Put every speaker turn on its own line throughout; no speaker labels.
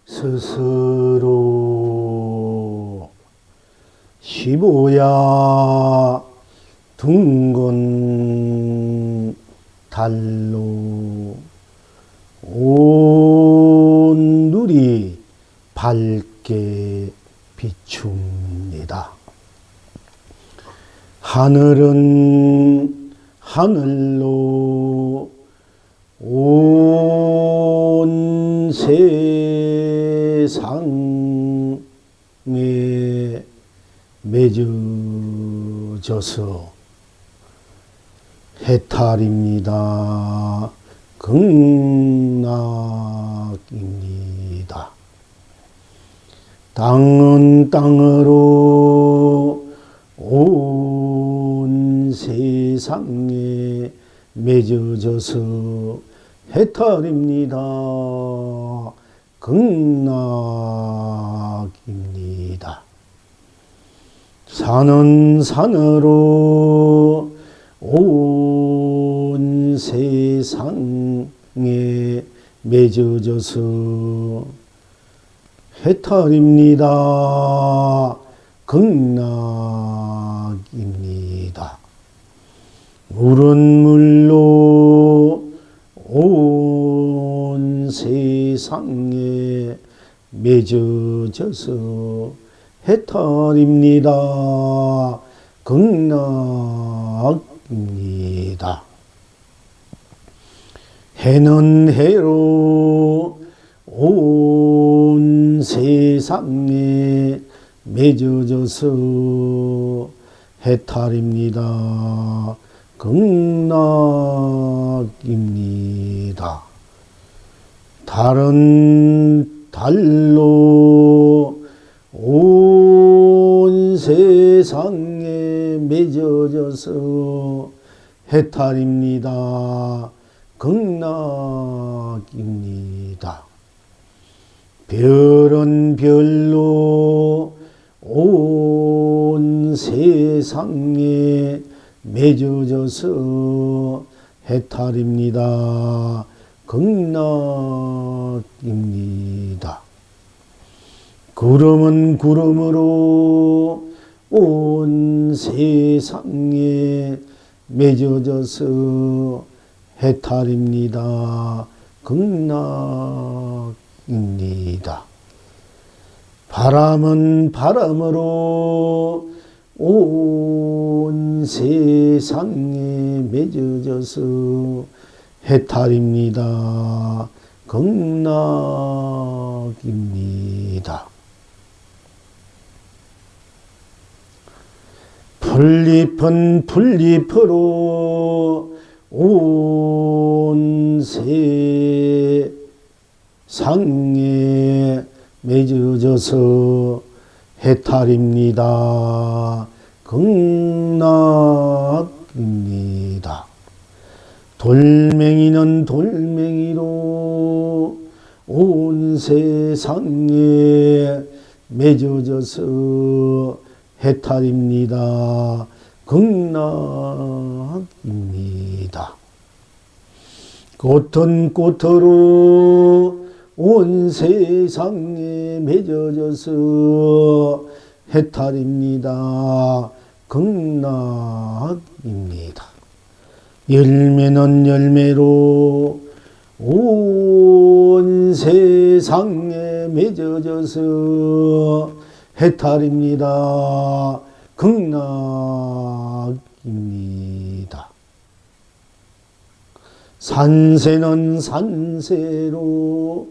스스로 시보야 둥근 달로 온 누리 밝게 비춥니다. 하늘은 하늘로 온 세상에 맺어져서 해탈입니다. 극락입니다. 땅은 땅으로 온 세상에 맺어져서 해탈입니다. 극락입니다. 산은 산으로 온 세상에 맺어져서 해탈입니다. 극락입니다. 물은 물로 온 세상에 맺어져서 해탈입니다. 극락입니다. 해는 해로 온 세상에 맺어져서 해탈입니다. 극락입니다. 달은 달로 온 세상에 맺어져서 해탈입니다. 극락입니다. 별은 별로 온 세상에 맺어져서 해탈입니다. 극락입니다. 구름은 구름으로 온 세상에 맺어져서 해탈입니다. 극락입니다. 바람은 바람으로 온 세상에 맺어져서 해탈입니다. 극락입니다. 풀잎은 풀잎으로 온 세상에 맺어져서 해탈입니다. 극락입니다. 돌멩이는 돌멩이로 온 세상에 맺어져서 해탈입니다. 극락입니다. 꽃은 꽃으로 온 세상에 맺어져서 해탈입니다. 극락입니다. 열매는 열매로 온 세상에 맺어져서 해탈입니다. 극락입니다. 산새는 산새로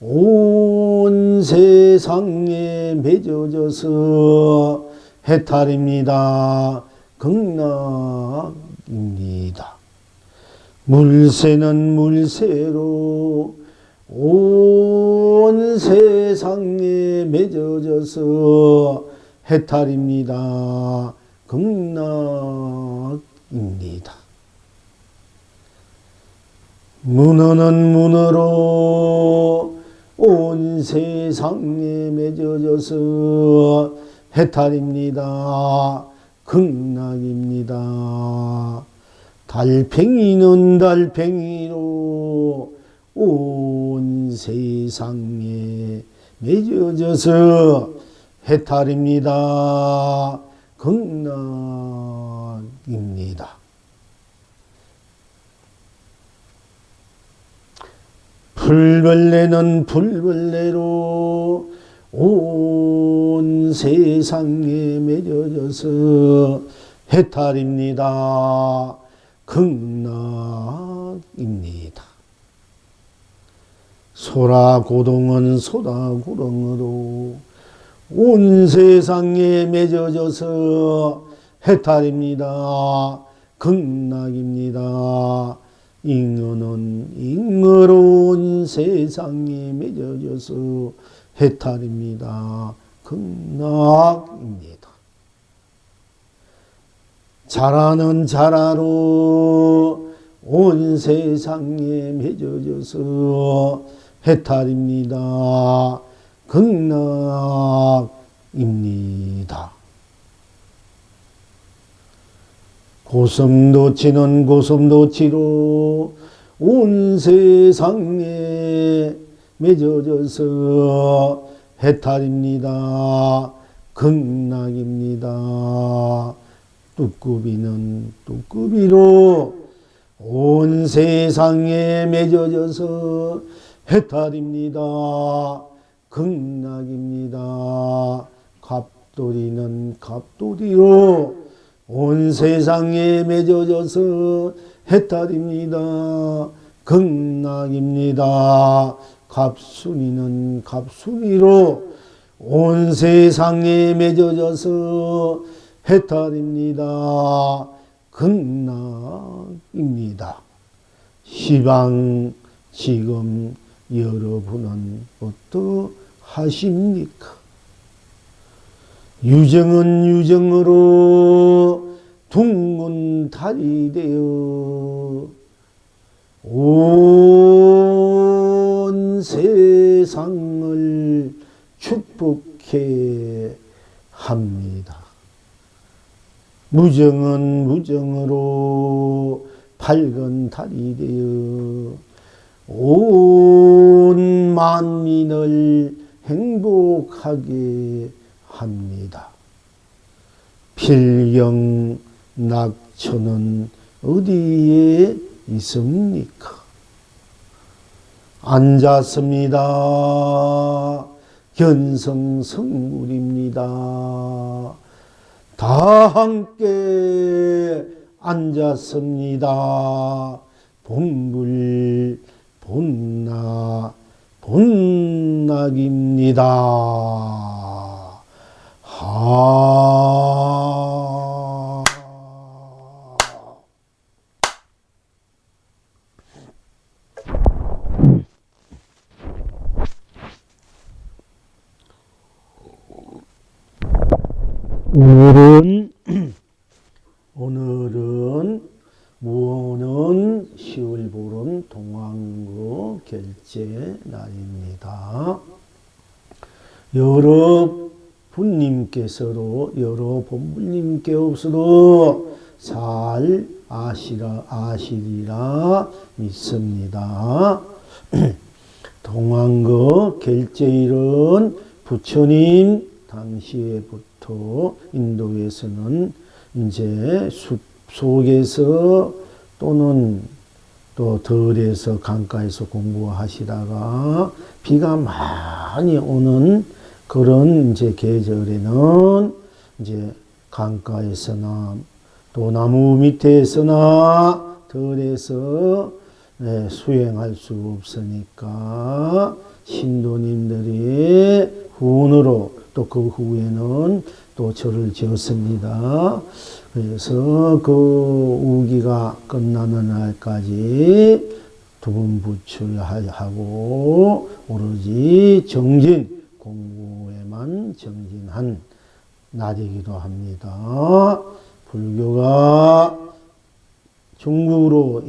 온 세상에 맺어져서 해탈입니다. 극락입니다. 물새는 물새로 온 세상에 맺어져서 해탈입니다. 극락입니다. 문어는 문어로 온 세상에 맺어져서 해탈입니다. 극락입니다. 달팽이는 달팽이로 온 세상에 맺어져서 해탈입니다. 극락입니다. 풀벌레는 풀벌레로 온 세상에 맺어져서 해탈입니다. 극락입니다. 소라고동은 소라구렁으로 온 세상에 맺어져서 해탈입니다. 극락입니다. 잉어는 잉어로 온 세상에 맺어져서 해탈입니다. 극락입니다. 자라는 자라로 온 세상에 맺어져서 해탈입니다. 극락입니다. 고슴도치는 고슴도치로 온 세상에 맺어져서 해탈입니다. 극락입니다. 뚜꾸비는 뚜꾸비로 온 세상에 맺어져서 해탈입니다. 극락입니다. 갑돌이는 갑돌이로 온 세상에 맺어져서 해탈입니다. 극락입니다. 갑순이는 갑순이로 온 세상에 맺어져서 해탈입니다. 극락입니다. 시방 지금 여러분은 어떠하십니까? 유정은 유정으로 둥근 달이 되어 온 세상을 축복해 합니다. 무정은 무정으로 밝은 달이 되어 온 만민을 행복하게 합니다. 필경 낙천은 어디에 있습니까? 앉았습니다. 견성성물입니다. 다 함께 앉았습니다. 본불 본락입니다. 오늘은 무오는 10월 보름 동안거 결제 날입니다. 여러 분님께서도 여러 본부님께 없어도 잘 아시리라 믿습니다. 동안거 결제일은 부처님 당시에부터 인도에서는 이제 숲 속에서 또는 또 덜에서 강가에서 공부하시다가 비가 많이 오는 그런 이제 계절에는 이제 강가에서나 또 나무 밑에서나 덜에서 수행할 수 없으니까 신도님들이 후원으로 또 그 후에는 또 절을 지었습니다. 그래서 그 우기가 끝나는 날까지 두 번 부처하고 오로지 정진 공부에만 정진한 날이기도 합니다. 불교가 중국으로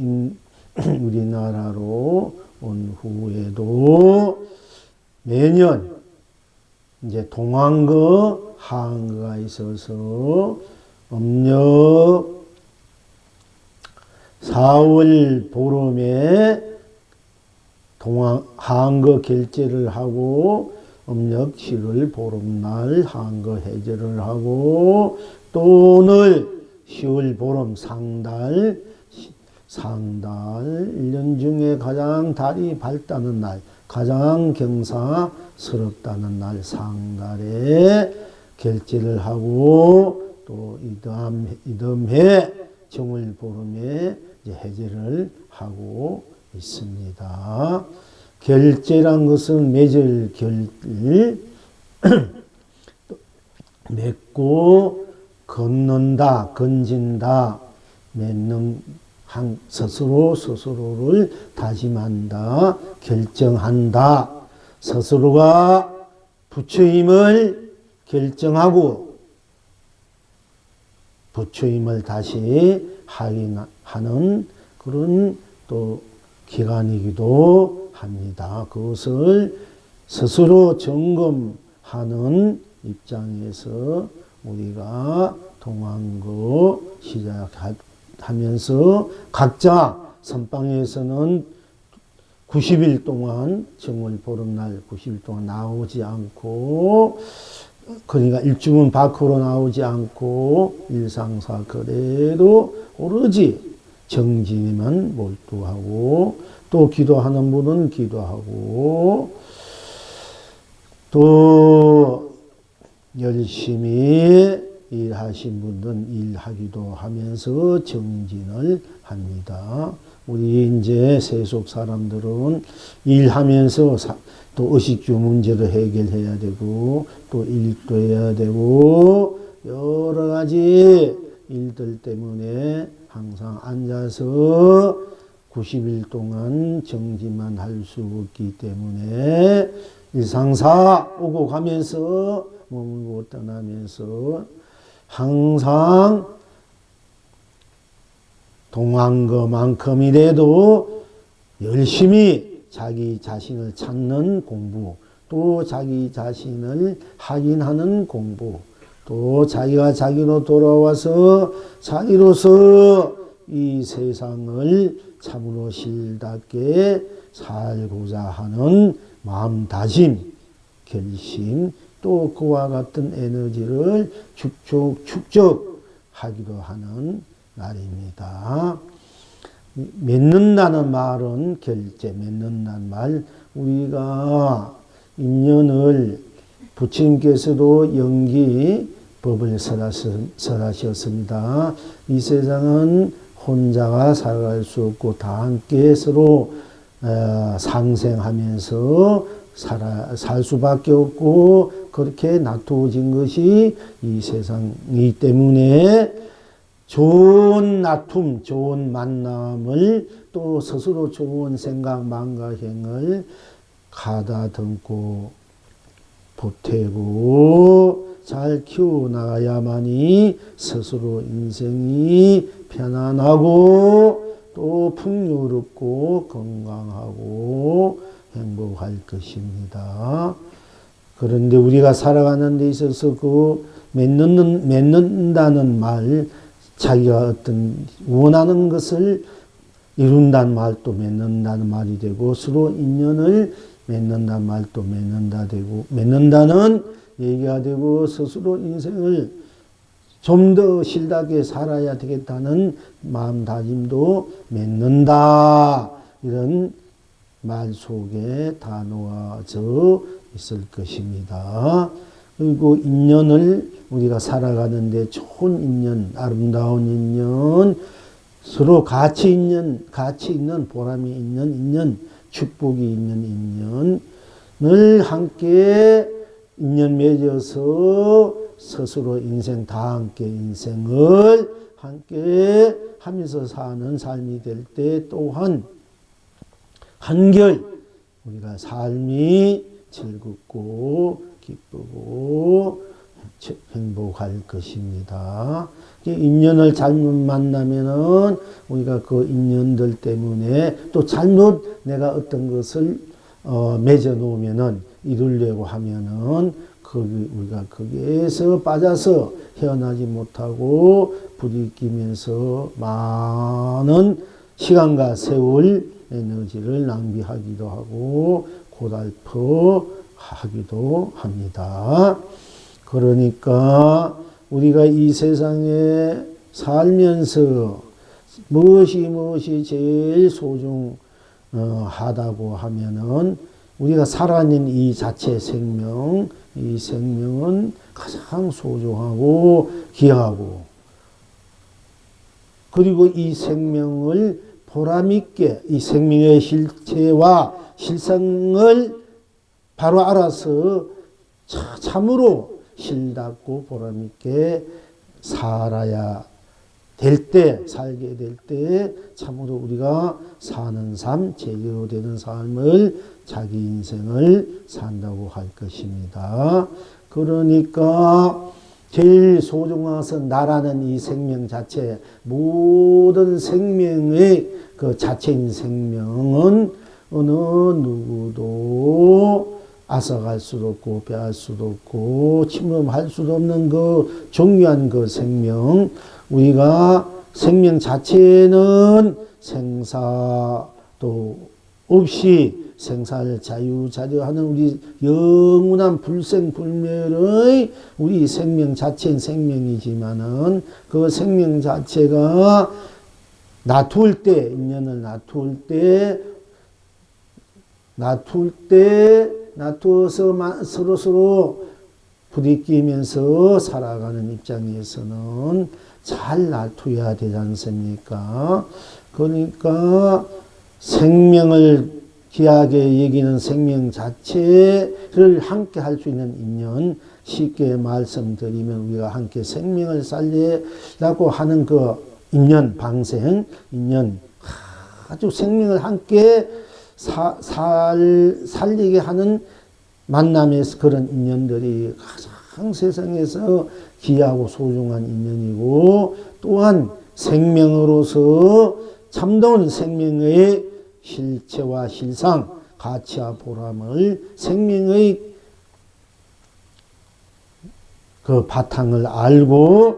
우리나라로 온 후에도 매년 이제 동안거 하한거가 있어서 음력 4월 보름에 하한거 결제를 하고 음력 7월 보름날 하한거 해제를 하고 또 오늘 10월 보름 상달 1년 중에 가장 달이 밝다는 날, 가장 경사스럽다는 날 상달에 결제를 하고 또 이듬해 정월 보름에 이제 해제를 하고 있습니다. 결제란 것은 맺을 결 맺고 걷는다, 건진다, 맺는 스스로를 다짐한다, 결정한다. 스스로가 부처임을 결정하고 부처임을 다시 하는 그런 또 기간이기도 합니다. 그것을 스스로 점검하는 입장에서 우리가 동안거 시작하면서 각자 선방에서는 90일 동안 정월 보름날 90일 동안 나오지 않고 그러니까 일주문 밖으로 나오지 않고 일상사 거래로 오로지 정진에만 몰두하고 또 기도하는 분은 기도하고 또 열심히 일하신 분들은 일하기도 하면서 정진을 합니다. 우리 이제 세속 사람들은 일하면서 또 의식주 문제도 해결해야 되고 또 일도 해야 되고 여러 가지 일들 때문에 항상 앉아서 90일 동안 정진만 할 수 없기 때문에 일상사 오고 가면서 머물고 떠나면서 항상 동한 것만큼이라도 열심히 자기 자신을 찾는 공부, 또 자기 자신을 확인하는 공부, 또 자기가 자기로 돌아와서 자기로서 이 세상을 참으로 실답게 살고자 하는 마음다짐, 결심, 또 그와 같은 에너지를 축적하기도 하는 날입니다. 맺는다는 말은 결제, 맺는다는 말, 우리가 인연을 부처님께서도 연기 법을 설하셨습니다. 이 세상은 혼자가 살아갈 수 없고 다 함께 서로 상생하면서 살 수밖에 없고 그렇게 나투어진 것이 이 세상이기 때문에 좋은 나툼, 좋은 만남을 또 스스로 좋은 생각, 마음과 행을 가다듬고 보태고 잘 키워나가야만이 스스로 인생이 편안하고 또 풍요롭고 건강하고 행복할 것입니다. 그런데 우리가 살아가는 데 있어서 그 맺는다는 말, 자기가 어떤 원하는 것을 이룬다는 말도 맺는다는 말이 되고 서로 인연을 맺는다는 말도 맺는다는 얘기가 되고 스스로 인생을 좀 더 실하게 살아야 되겠다는 마음다짐도 맺는다. 이런 말 속에 다 놓아져 있을 것입니다. 그리고 인연을 우리가 살아가는데 좋은 인연, 아름다운 인연, 서로 가치 있는 보람이 있는 인연, 축복이 있는 인연을 함께 인연 맺어서 스스로 인생 다 함께 인생을 함께 하면서 사는 삶이 될 때 또한 한결 우리가 삶이 즐겁고 기쁘고 행복할 것입니다. 인연을 잘못 만나면은 우리가 그 인연들 때문에 또 잘못 내가 어떤 것을 맺어 놓으면은 이루려고 하면은 우리가 거기에서 빠져서 헤어나지 못하고 부딪히면서 많은 시간과 세월 에너지를 낭비하기도 하고 고달퍼 하기도 합니다. 그러니까 우리가 이 세상에 살면서 무엇이 제일 소중하다고 하면은 우리가 살아있는 이 자체 생명, 이 생명은 가장 소중하고 귀하고, 그리고 이 생명을 보람있게 이 생명의 실체와 실상을 바로 알아서 참으로 실답고 보람있게 살아야 될 때, 살게 될 때 참으로 우리가 사는 삶, 제대로 되는 삶을, 자기 인생을 산다고 할 것입니다. 그러니까 제일 소중한 것은 나라는 이 생명 자체, 모든 생명의 그 자체인 생명은 어느 누구도 앗아갈 수도 없고 빼앗을 수도 없고 침범할 수도 없는 그 존귀한 그 생명, 우리가 생명 자체는 생사도 없이 생사를 자유자재하는 우리 영원한 불생불멸의 우리 생명 자체인 생명이지만은 그 생명 자체가 나투을 때, 인연을 나투을 때 나투어서 서로서로 부딪히면서 살아가는 입장에서는 잘 나투어야 되지 않습니까? 그러니까 생명을 귀하게 여기는 생명 자체를 함께 할 수 있는 인연, 쉽게 말씀드리면 우리가 함께 생명을 살리라고 하는 그 인연, 방생, 인연, 아주 생명을 함께 살리게 하는 만남에서 그런 인연들이 가장 세상에서 귀하고 소중한 인연이고, 또한 생명으로서 참다운 생명의 실체와 실상, 가치와 보람을, 생명의 그 바탕을 알고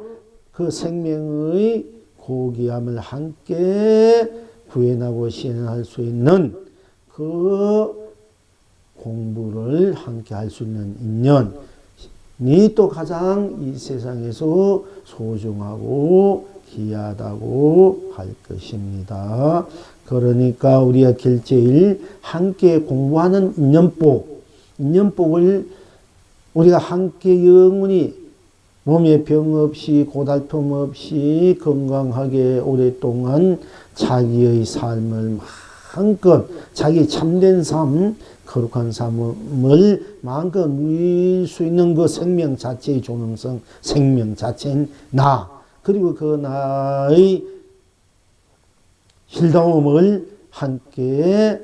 그 생명의 고귀함을 함께 구현하고 실현할 수 있는 그 공부를 함께 할 수 있는 인연이 또 가장 이 세상에서 소중하고 귀하다고 할 것입니다. 그러니까 우리가 결제일 함께 공부하는 인연복을 우리가 함께 영원히 몸에 병 없이 고달픔 없이 건강하게 오랫동안 자기의 삶을 마음껏 자기 참된 삶, 거룩한 삶을 마음껏 누릴 수 있는 그 생명 자체의 존엄성, 생명 자체인 나, 그리고 그 나의 실다움을 함께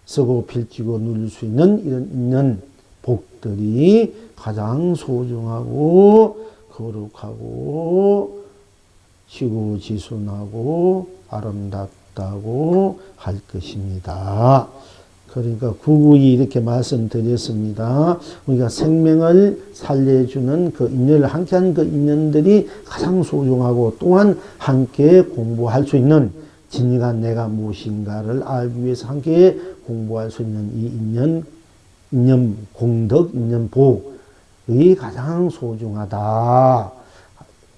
쓰고 펼치고 누릴 수 있는 이런 인연 복들이 가장 소중하고 거룩하고 시고지순하고 아름답다고 할 것입니다. 그러니까 구구이 이렇게 말씀드렸습니다. 우리가 생명을 살려주는 그 인연을 함께하는 그 인연들이 가장 소중하고, 또한 함께 공부할 수 있는, 진리가 내가 무엇인가를 알기 위해서 함께 공부할 수 있는 이 인연 공덕, 인연 복이 가장 소중하다.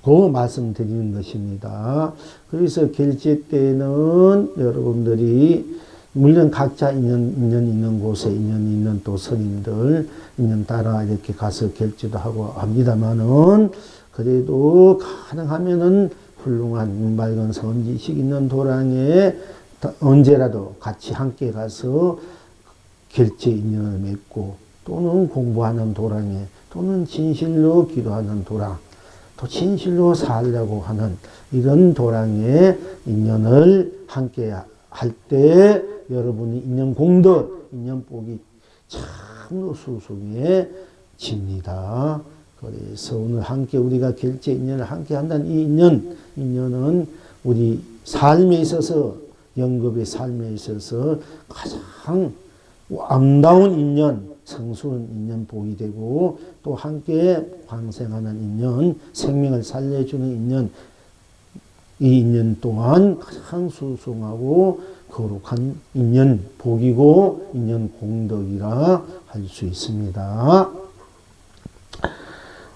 고 말씀드리는 것입니다. 그래서 결제 때는 여러분들이 물론 각자 인연 있는 곳에 인연 있는 또 스님들 인연 따라 이렇게 가서 결제도 하고 합니다만은, 그래도 가능하면은 훌륭한 눈밝은 선지식 있는 도량에 언제라도 같이 함께 가서 결제 인연을 맺고, 또는 공부하는 도량에, 또는 진실로 기도하는 도량, 또 진실로 살려고 하는 이런 도량의 인연을 함께 할 때 여러분이 인연 공덕, 인연 복이 참으로 수승해집니다. 그래서 오늘 함께 우리가 결제 인연을 함께 한다는 이 인연은 우리 삶에 있어서, 영겁의 삶에 있어서 가장 아름다운 인연, 성스러운 인연 복이 되고, 또 함께 방생하는 인연, 생명을 살려주는 인연, 이 인연 또한 가장 수승하고 거룩한 인연 복이고 인연 공덕이라 할 수 있습니다.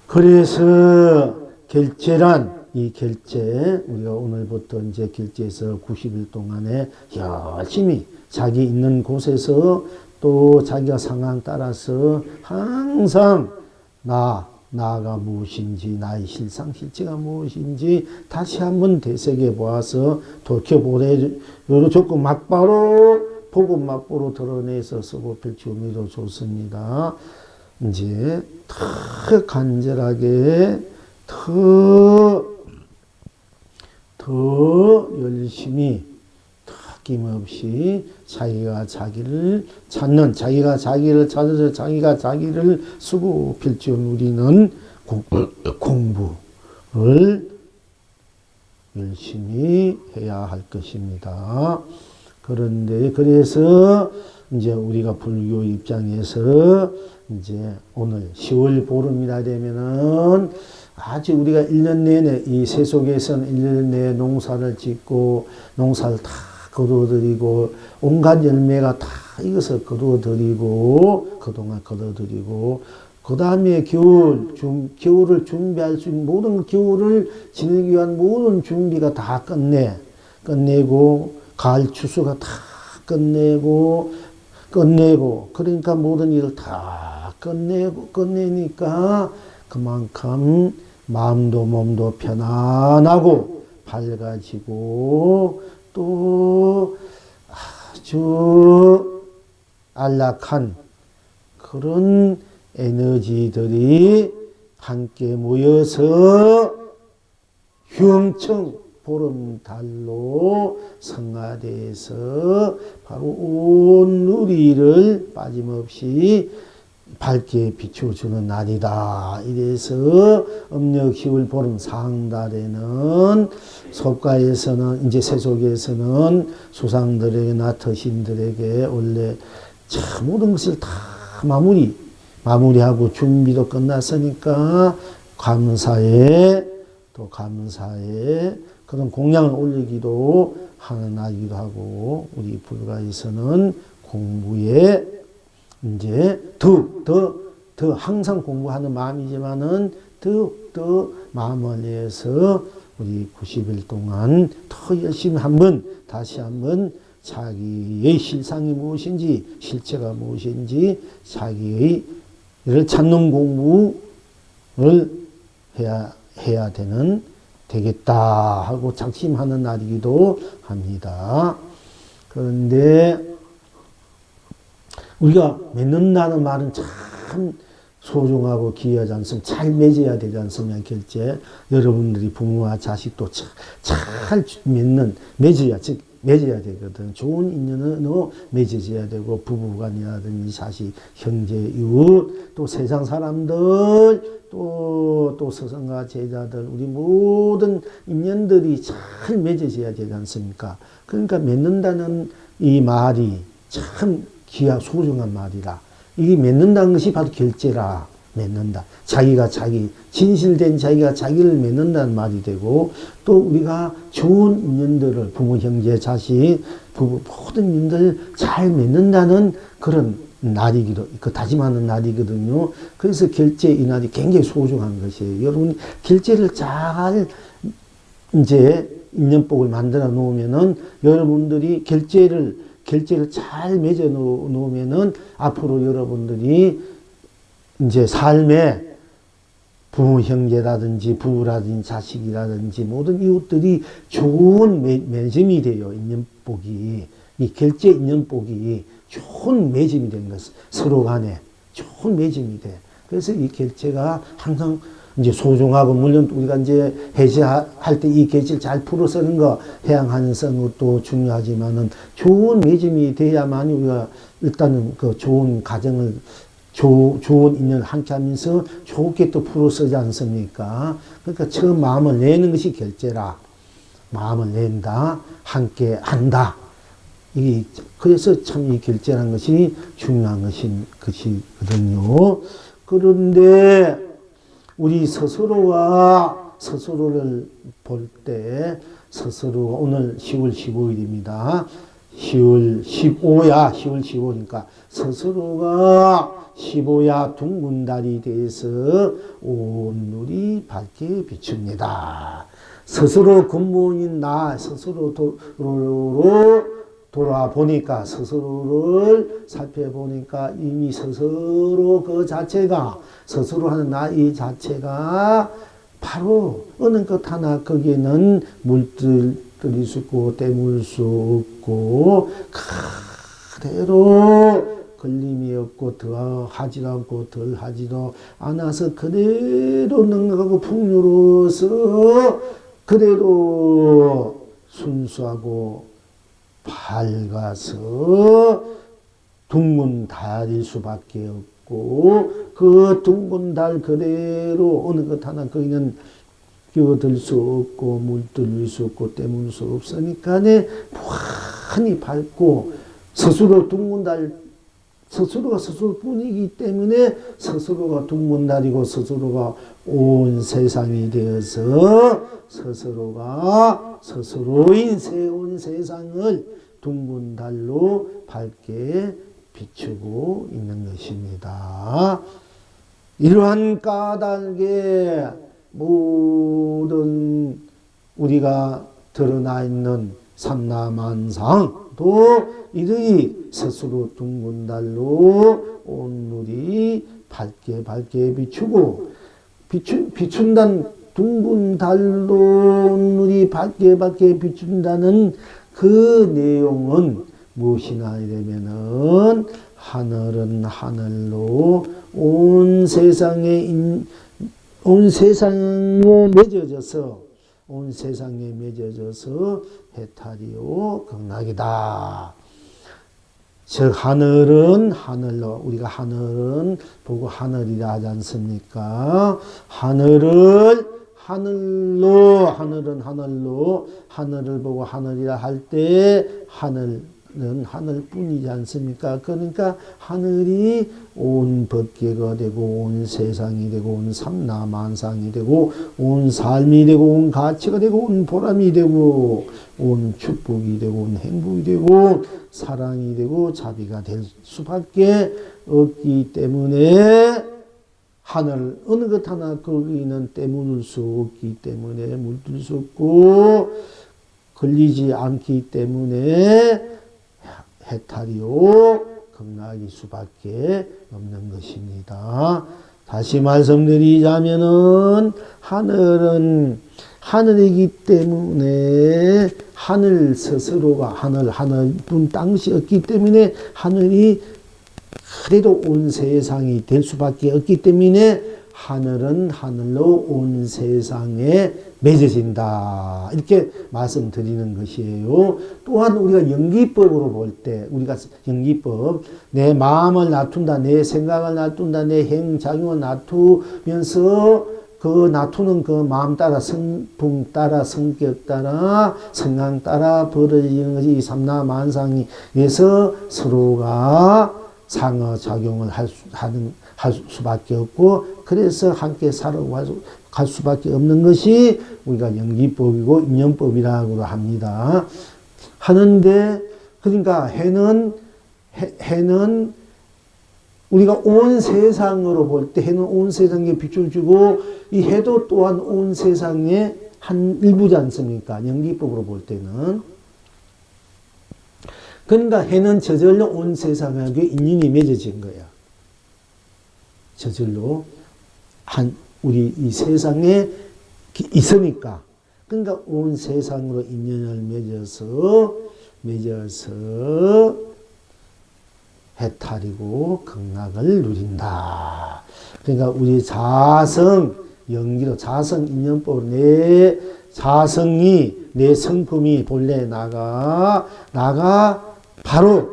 그래서 결제란 이 결제 우리가 오늘부터 이제 결제에서 90일 동안에 열심히 자기 있는 곳에서 또 자기가 상황 따라서 항상 나가 무엇인지 나의 실상 실체가 무엇인지 다시 한번 되새겨 보아서 돌켜보래 열어줬고 막바로 보고 막바로 드러내서 쓰고 펼치기도 좋습니다. 이제 더 간절하게 더 열심히 아낌없이 자기가 자기를 찾는 자기가 자기를 찾아서 자기가 자기를 쓰고 펼쳐 누리는 공부를 열심히 해야 할 것입니다. 그런데 그래서 이제 우리가 불교 입장에서 이제 오늘 10월 보름이라 되면은 아주 우리가 1년 내내 이 세속에서는 1년 내내 농사를 짓고 농사를 다 거두어들이고 온갖 열매가 다 익어서 거두어들이고 그동안 거두어들이고 그 다음에 겨울을 준비할 수 있는 모든 겨울을 지내기 위한 모든 준비가 다 끝내고 가을 추수가 다 끝내고 그러니까 모든 일을 다 끝내니까 그만큼 마음도 몸도 편안하고 밝아지고 또 아주 안락한 그런 에너지들이 함께 모여서 흉청 보름달로 성화돼서 바로 온 누리를 빠짐없이 밝게 비춰주는 날이다. 이래서 음력 10월 보름 상달에는 속가에서는 이제 세속에서는 수상들에게나 터신들에게 원래 참 모든 것을 다 마무리하고 준비도 끝났으니까 감사에 그런 공양을 올리기도 하는 날이기도 하고 우리 불가에서는 공부에 이제 더 항상 공부하는 마음이지만은 더 마음을 내서 우리 90일 동안 더 열심히 다시 한번 자기의 실상이 무엇인지 실체가 무엇인지 자기를 찾는 공부를 해야 되겠다 하고 작심하는 날이기도 합니다. 그런데 우리가 맺는다는 말은 참 소중하고 귀하지 않습니까? 잘 맺어야 되지 않습니까? 결제. 여러분들이 부모와 자식도 잘 맺어야 되거든. 좋은 인연은 맺어져야 되고, 부부간이라든지 자식, 형제, 이웃, 또 세상 사람들, 또 스승과 제자들, 우리 모든 인연들이 잘 맺어져야 되지 않습니까? 그러니까 맺는다는 이 말이 참 소중한 말이라. 이게 맺는다는 것이 바로 결제라. 맺는다. 진실된 자기가 자기를 맺는다는 말이 되고, 또 우리가 좋은 인연들을, 부모, 형제, 자식, 부부, 모든 인연들 잘 맺는다는 그런 날이기도, 다짐하는 날이거든요. 그래서 결제 이 날이 굉장히 소중한 것이에요. 여러분, 결제를 잘, 인연복을 만들어 놓으면은, 여러분들이 결제를 잘 맺어 놓으면은, 앞으로 여러분들이 삶에 부모, 형제라든지 부부라든지 자식이라든지 모든 이웃들이 좋은 맺음이 돼요. 인연복이. 이 결제 인연복이 좋은 맺음이 되는 것. 서로 간에 좋은 맺음이 돼. 그래서 이 결제가 항상 소중하고, 물론 우리가 해제할 때 이 결제를 잘 풀어 쓰는 거, 해양하는 것도 중요하지만은 좋은 맺음이 돼야만 우리가 일단은 그 좋은 가정을 좋은 인연을 함께 하면서 좋게 또 풀어 쓰지 않습니까? 그러니까 처음 마음을 내는 것이 결제라. 마음을 낸다. 함께 한다. 그래서 참 이 결제라는 것이 중요한 것이거든요. 그런데 우리 스스로를 볼 때, 오늘 10월 15일입니다. 10월 15야, 10월 15니까 스스로가 15야 둥근 달이 돼서 온 눈이 밝게 비춥니다. 스스로 근본인 나 스스로 돌아보니까, 스스로를 살펴보니까 이미 스스로 그 자체가, 스스로 하는 나 이 자체가 바로 어느 것 하나 거기에는 물들일 수 없고 때물 수 없고 그대로 걸림이 없고 더하지도 않고 덜하지도 않아서 그대로 능하고 풍요로워서 그대로 순수하고 밝아서 둥근 달일 수밖에 없고, 그 둥근 달 그대로 어느 것 하나 거기는 끼어들 수 없고 물들일 수 없고 때물 수 없으니까 무한히 밝고, 스스로 둥근 달 스스로가 스스로뿐이기 때문에 스스로가 둥근 달이고 스스로가 온 세상이 되어서 스스로가 스스로인 온 세상을 둥근 달로 밝게 비추고 있는 것입니다. 이러한 까닭에 모든 우리가 드러나 있는 삼라만상도 이러히 스스로 둥근 달로 온누리 밝게 비추고, 비춘다는 둥근 달로 온누리 밝게 비춘다는 그 내용은 무엇이나 이러면은 하늘은 하늘로 온 세상에 맺어져서 해탈이요 극락이다. 즉 하늘은 하늘로, 우리가 하늘은 보고 하늘이라 하지 않습니까? 하늘은 하늘을 보고 하늘이라 할 때 하늘은 하늘뿐이지 않습니까? 그러니까 하늘이 온 법계가 되고 온 세상이 되고 온 삼라만상이 되고 온 삶이 되고 온 가치가 되고 온 보람이 되고 온 축복이 되고 온 행복이 되고 사랑이 되고 자비가 될 수밖에 없기 때문에, 하늘 어느 것 하나 거기는 때문을 수 없기 때문에, 물들 수 없고 걸리지 않기 때문에 해탈이요 극락일 수밖에 없는 것입니다. 다시 말씀드리자면은 하늘은 하늘이기 때문에 하늘 스스로가 하늘뿐 땅이 없기 때문에 하늘이 그래도 온 세상이 될 수밖에 없기 때문에 하늘은 하늘로 온 세상에 맺어진다. 이렇게 말씀드리는 것이에요. 또한 우리가 연기법으로 볼 때, 우리가 연기법, 내 마음을 놔둔다, 내 생각을 놔둔다, 내 행작용을 놔두면서 그 놔두는 그 마음 따라, 성품 따라, 성격 따라, 성향 따라 벌어지는 것이 삼라만상에서 서로가 상호작용을 할 수밖에 없고, 그래서 함께 살아갈 수밖에 없는 것이 우리가 연기법이고 인연법이라고 합니다. 하는데, 그러니까 해는 우리가 온 세상으로 볼 때 해는 온 세상에 빛을 주고, 이 해도 또한 온 세상의 한 일부지 않습니까? 연기법으로 볼 때는. 그러니까 해는 저절로 온 세상하고 인연이 맺어진 거야. 저절로 우리 이 세상에 있으니까. 그러니까 온 세상으로 인연을 맺어서 해탈이고 극락을 누린다. 그러니까 우리 자성 연기로, 자성 인연법으로 내 자성이, 내 성품이 본래 나가 바로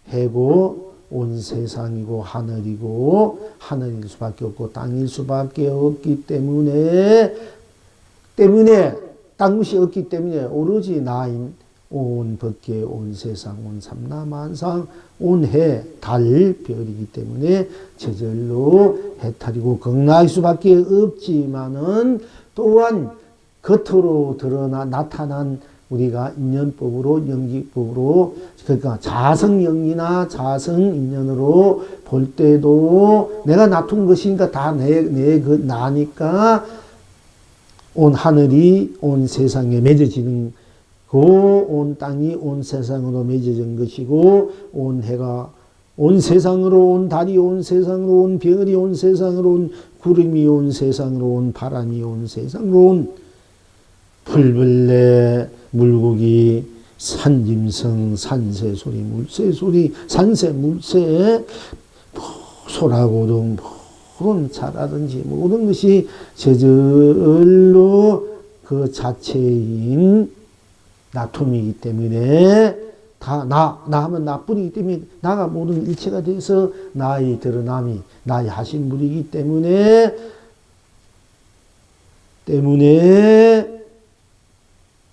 해고 온 세상이고 하늘이고, 하늘일 수밖에 없고 땅일 수밖에 없기 때문에 땅것이 없기 때문에 오로지 나인 온 법계, 온 세상, 온 삼라만상, 온 해, 달, 별이기 때문에 저절로 해탈이고 극락일 수밖에 없지만은, 또한 겉으로 나타난 우리가 인연법으로, 연기법으로, 그러니까 자성연기나 자성인연으로 볼 때도 내가 놔둔 것이니까 다 나니까 온 하늘이 온 세상에 맺어지는 온 땅이 온 세상으로 맺어진 것이고, 온 해가 온 세상으로, 온 달이 온 세상으로, 온 별이 온 세상으로, 온 구름이 온 세상으로, 온 바람이 온 세상으로, 온 풀벌레, 물고기, 산짐승, 산새소리, 물새소리, 산새, 물새, 소라고등, 모든 자라든지 모든 것이 저절로 그 자체인 나툼이기 때문에 다 나 하면 나뿐이기 때문에 나가 모든 일체가 돼서 나의 드러남이 나의 하신물이기 때문에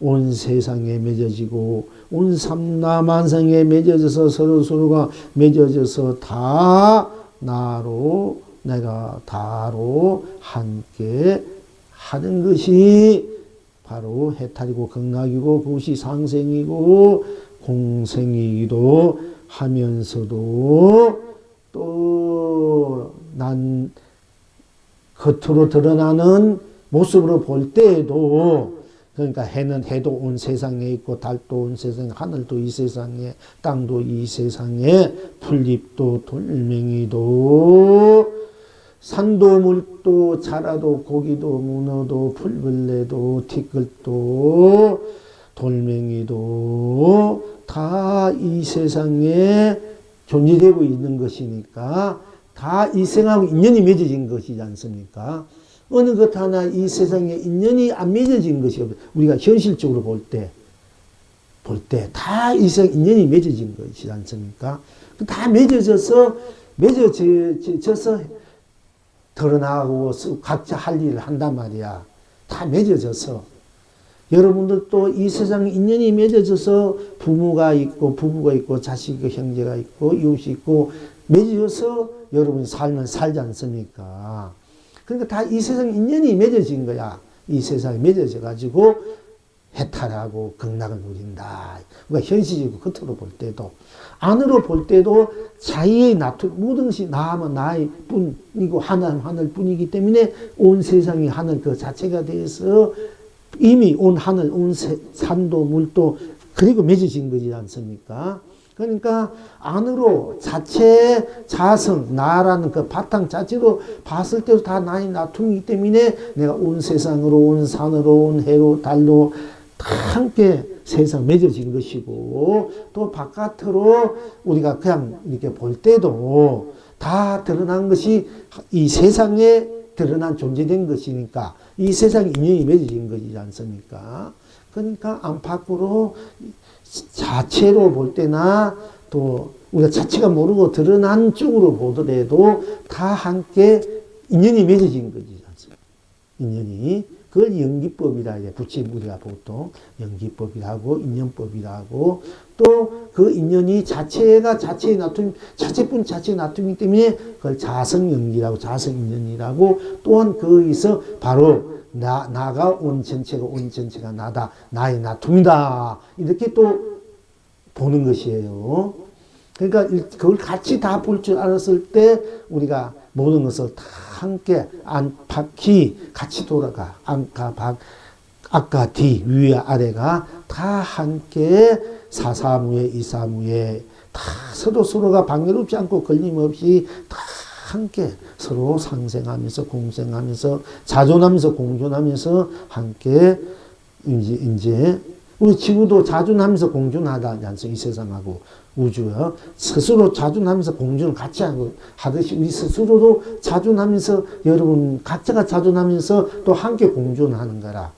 온 세상에 맺어지고 온 삼라만상에 맺어져서 서로가 맺어져서 다 나로 내가 다로 함께 하는 것이 바로 해탈이고 극락이고 그것이 상생이고 공생이기도 하면서도 또 난 겉으로 드러나는 모습으로 볼 때에도 그러니까 해도 온 세상에 있고 달도 온 세상에 하늘도 이 세상에 땅도 이 세상에 풀잎도 돌멩이도 산도 물도 자라도 고기도 문어도 풀벌레도 티끌도 돌멩이도 다 이 세상에 존재되고 있는 것이니까 다 이 세상하고 인연이 맺어진 것이지 않습니까? 어느 것 하나 이 세상에 인연이 안 맺어진 것이 없어요. 우리가 현실적으로 볼 때 다 이 세상 인연이 맺어진 것이지 않습니까? 다 맺어져서 드러나고 각자 할 일을 한단 말이야. 다 맺어져서. 여러분들도 이 세상에 인연이 맺어져서 부부가 있고 자식 있고 형제가 있고 이웃이 있고 맺어져서 여러분이 삶을 살지 않습니까? 그러니까 다 이 세상에 인연이 맺어진 거야. 이 세상에 맺어져 가지고 해탈하고 극락을 누린다. 그러니까 현실적으로 겉으로 볼 때도 안으로 볼 때도 자의의 모든 것이 나하면 나의 뿐이고 하늘 뿐이기 때문에 온 세상이 하늘 그 자체가 돼서 이미 온 하늘, 온 산도 물도 그리고 맺어진 거지 않습니까? 그러니까 안으로 자체 자성 나라는 그 바탕 자체로 봤을 때도 다 나의 나툼이기 때문에 내가 온 세상으로 온 산으로 온 해로 달로 다 함께 세상 맺어진 것이고 또 바깥으로 우리가 그냥 이렇게 볼 때도 다 드러난 것이 이 세상에 드러난 존재된 것이니까 이 세상에 인연이 맺어진 것이지 않습니까? 그러니까 안팎으로 자체로 볼 때나 또 우리가 자체가 모르고 드러난 쪽으로 보더라도 다 함께 인연이 맺어진 거지 않습니까? 인연이. 그걸 연기법이라 해요. 부침 우리가 보통 연기법이라고 인연법이라고 또 그 인연이 자체가 자체의 나툼, 자체뿐 자체의 나툼이기 때문에 그걸 자성연기라고 자성인연이라고 또한 거기서 바로 나가 온 전체가 나다. 나의 나툼이다. 이렇게 또 보는 것이에요. 그러니까 그걸 같이 다 볼 줄 알았을 때 우리가 모든 것을 다 함께 안팎이 같이 돌아가. 안과 밖, 앞과 뒤, 위와 아래가 다 함께 사사무에 이사무에 다 서로가 방해롭지 않고 걸림없이 다 함께 서로 상생하면서 공생하면서 자존하면서 공존하면서 함께 이제 우리 지구도 자존하면서 공존하지 않습니까? 이 세상하고 우주요. 스스로 자존하면서 공존을 같이 하듯이 우리 스스로도 자존하면서 여러분 각자가 자존하면서 또 함께 공존하는 거라.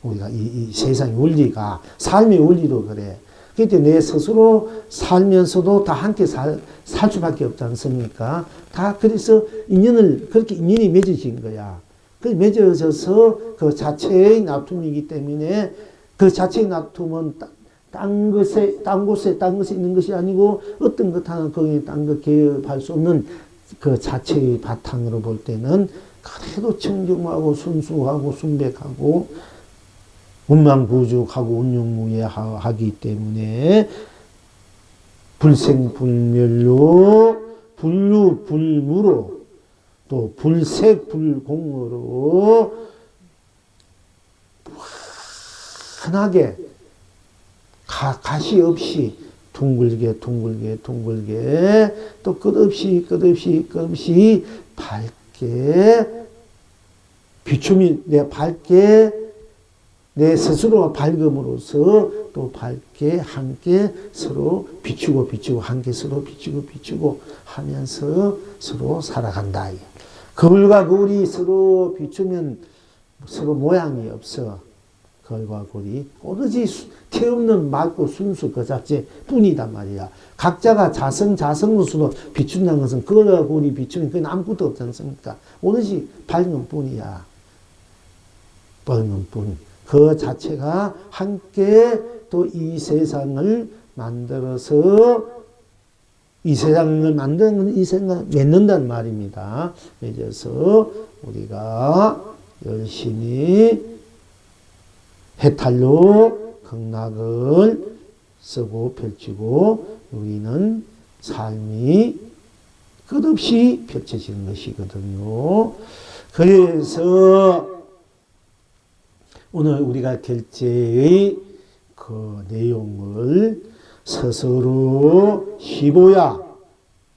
우리가 이 세상의 원리가 삶의 원리도 그래. 그때 내 스스로 살면서도 다 함께 살 수밖에 없지 않습니까? 다 그래서 그렇게 인연이 맺어진 거야. 그 맺어져서 그 자체의 나툼이기 때문에 그 자체의 나툼은 딴 곳에 있는 것이 아니고 어떤 것 하나 거기 딴 것 개입할 수 없는 그 자체의 바탕으로 볼 때는 그래도 청정하고 순수하고 순백하고 운망부족하고 운용무예하기 때문에 불생불멸로 불유불무로 또 불색불공으로 환하게 가시 없이 둥글게 또 끝없이 밝게 비춤이 밝게 내 스스로가 밝음으로써 또 밝게 함께 서로 비추고 함께 서로 비추고 하면서 서로 살아간다. 거울과 거울이 서로 비추면 서로 모양이 없어. 거울과 거울이 오로지 태없는 맑고 순수 그 자체 뿐이단 말이야. 각자가 자성으로 비춘다는 것은 거울과 거울이 비추면 그건 아무것도 없지 않습니까? 오로지 밝은 뿐이야. 밝은 뿐. 그 자체가 함께 또 이 세상을 만들어서 이 세상을 만드는 이 세상을 맺는다는 말입니다. 맺어서 우리가 열심히 해탈로 극락을 쓰고 펼치고 우리는 삶이 끝없이 펼쳐지는 것이거든요. 그래서 오늘 우리가 결제의 그 내용을 스스로 쉬보야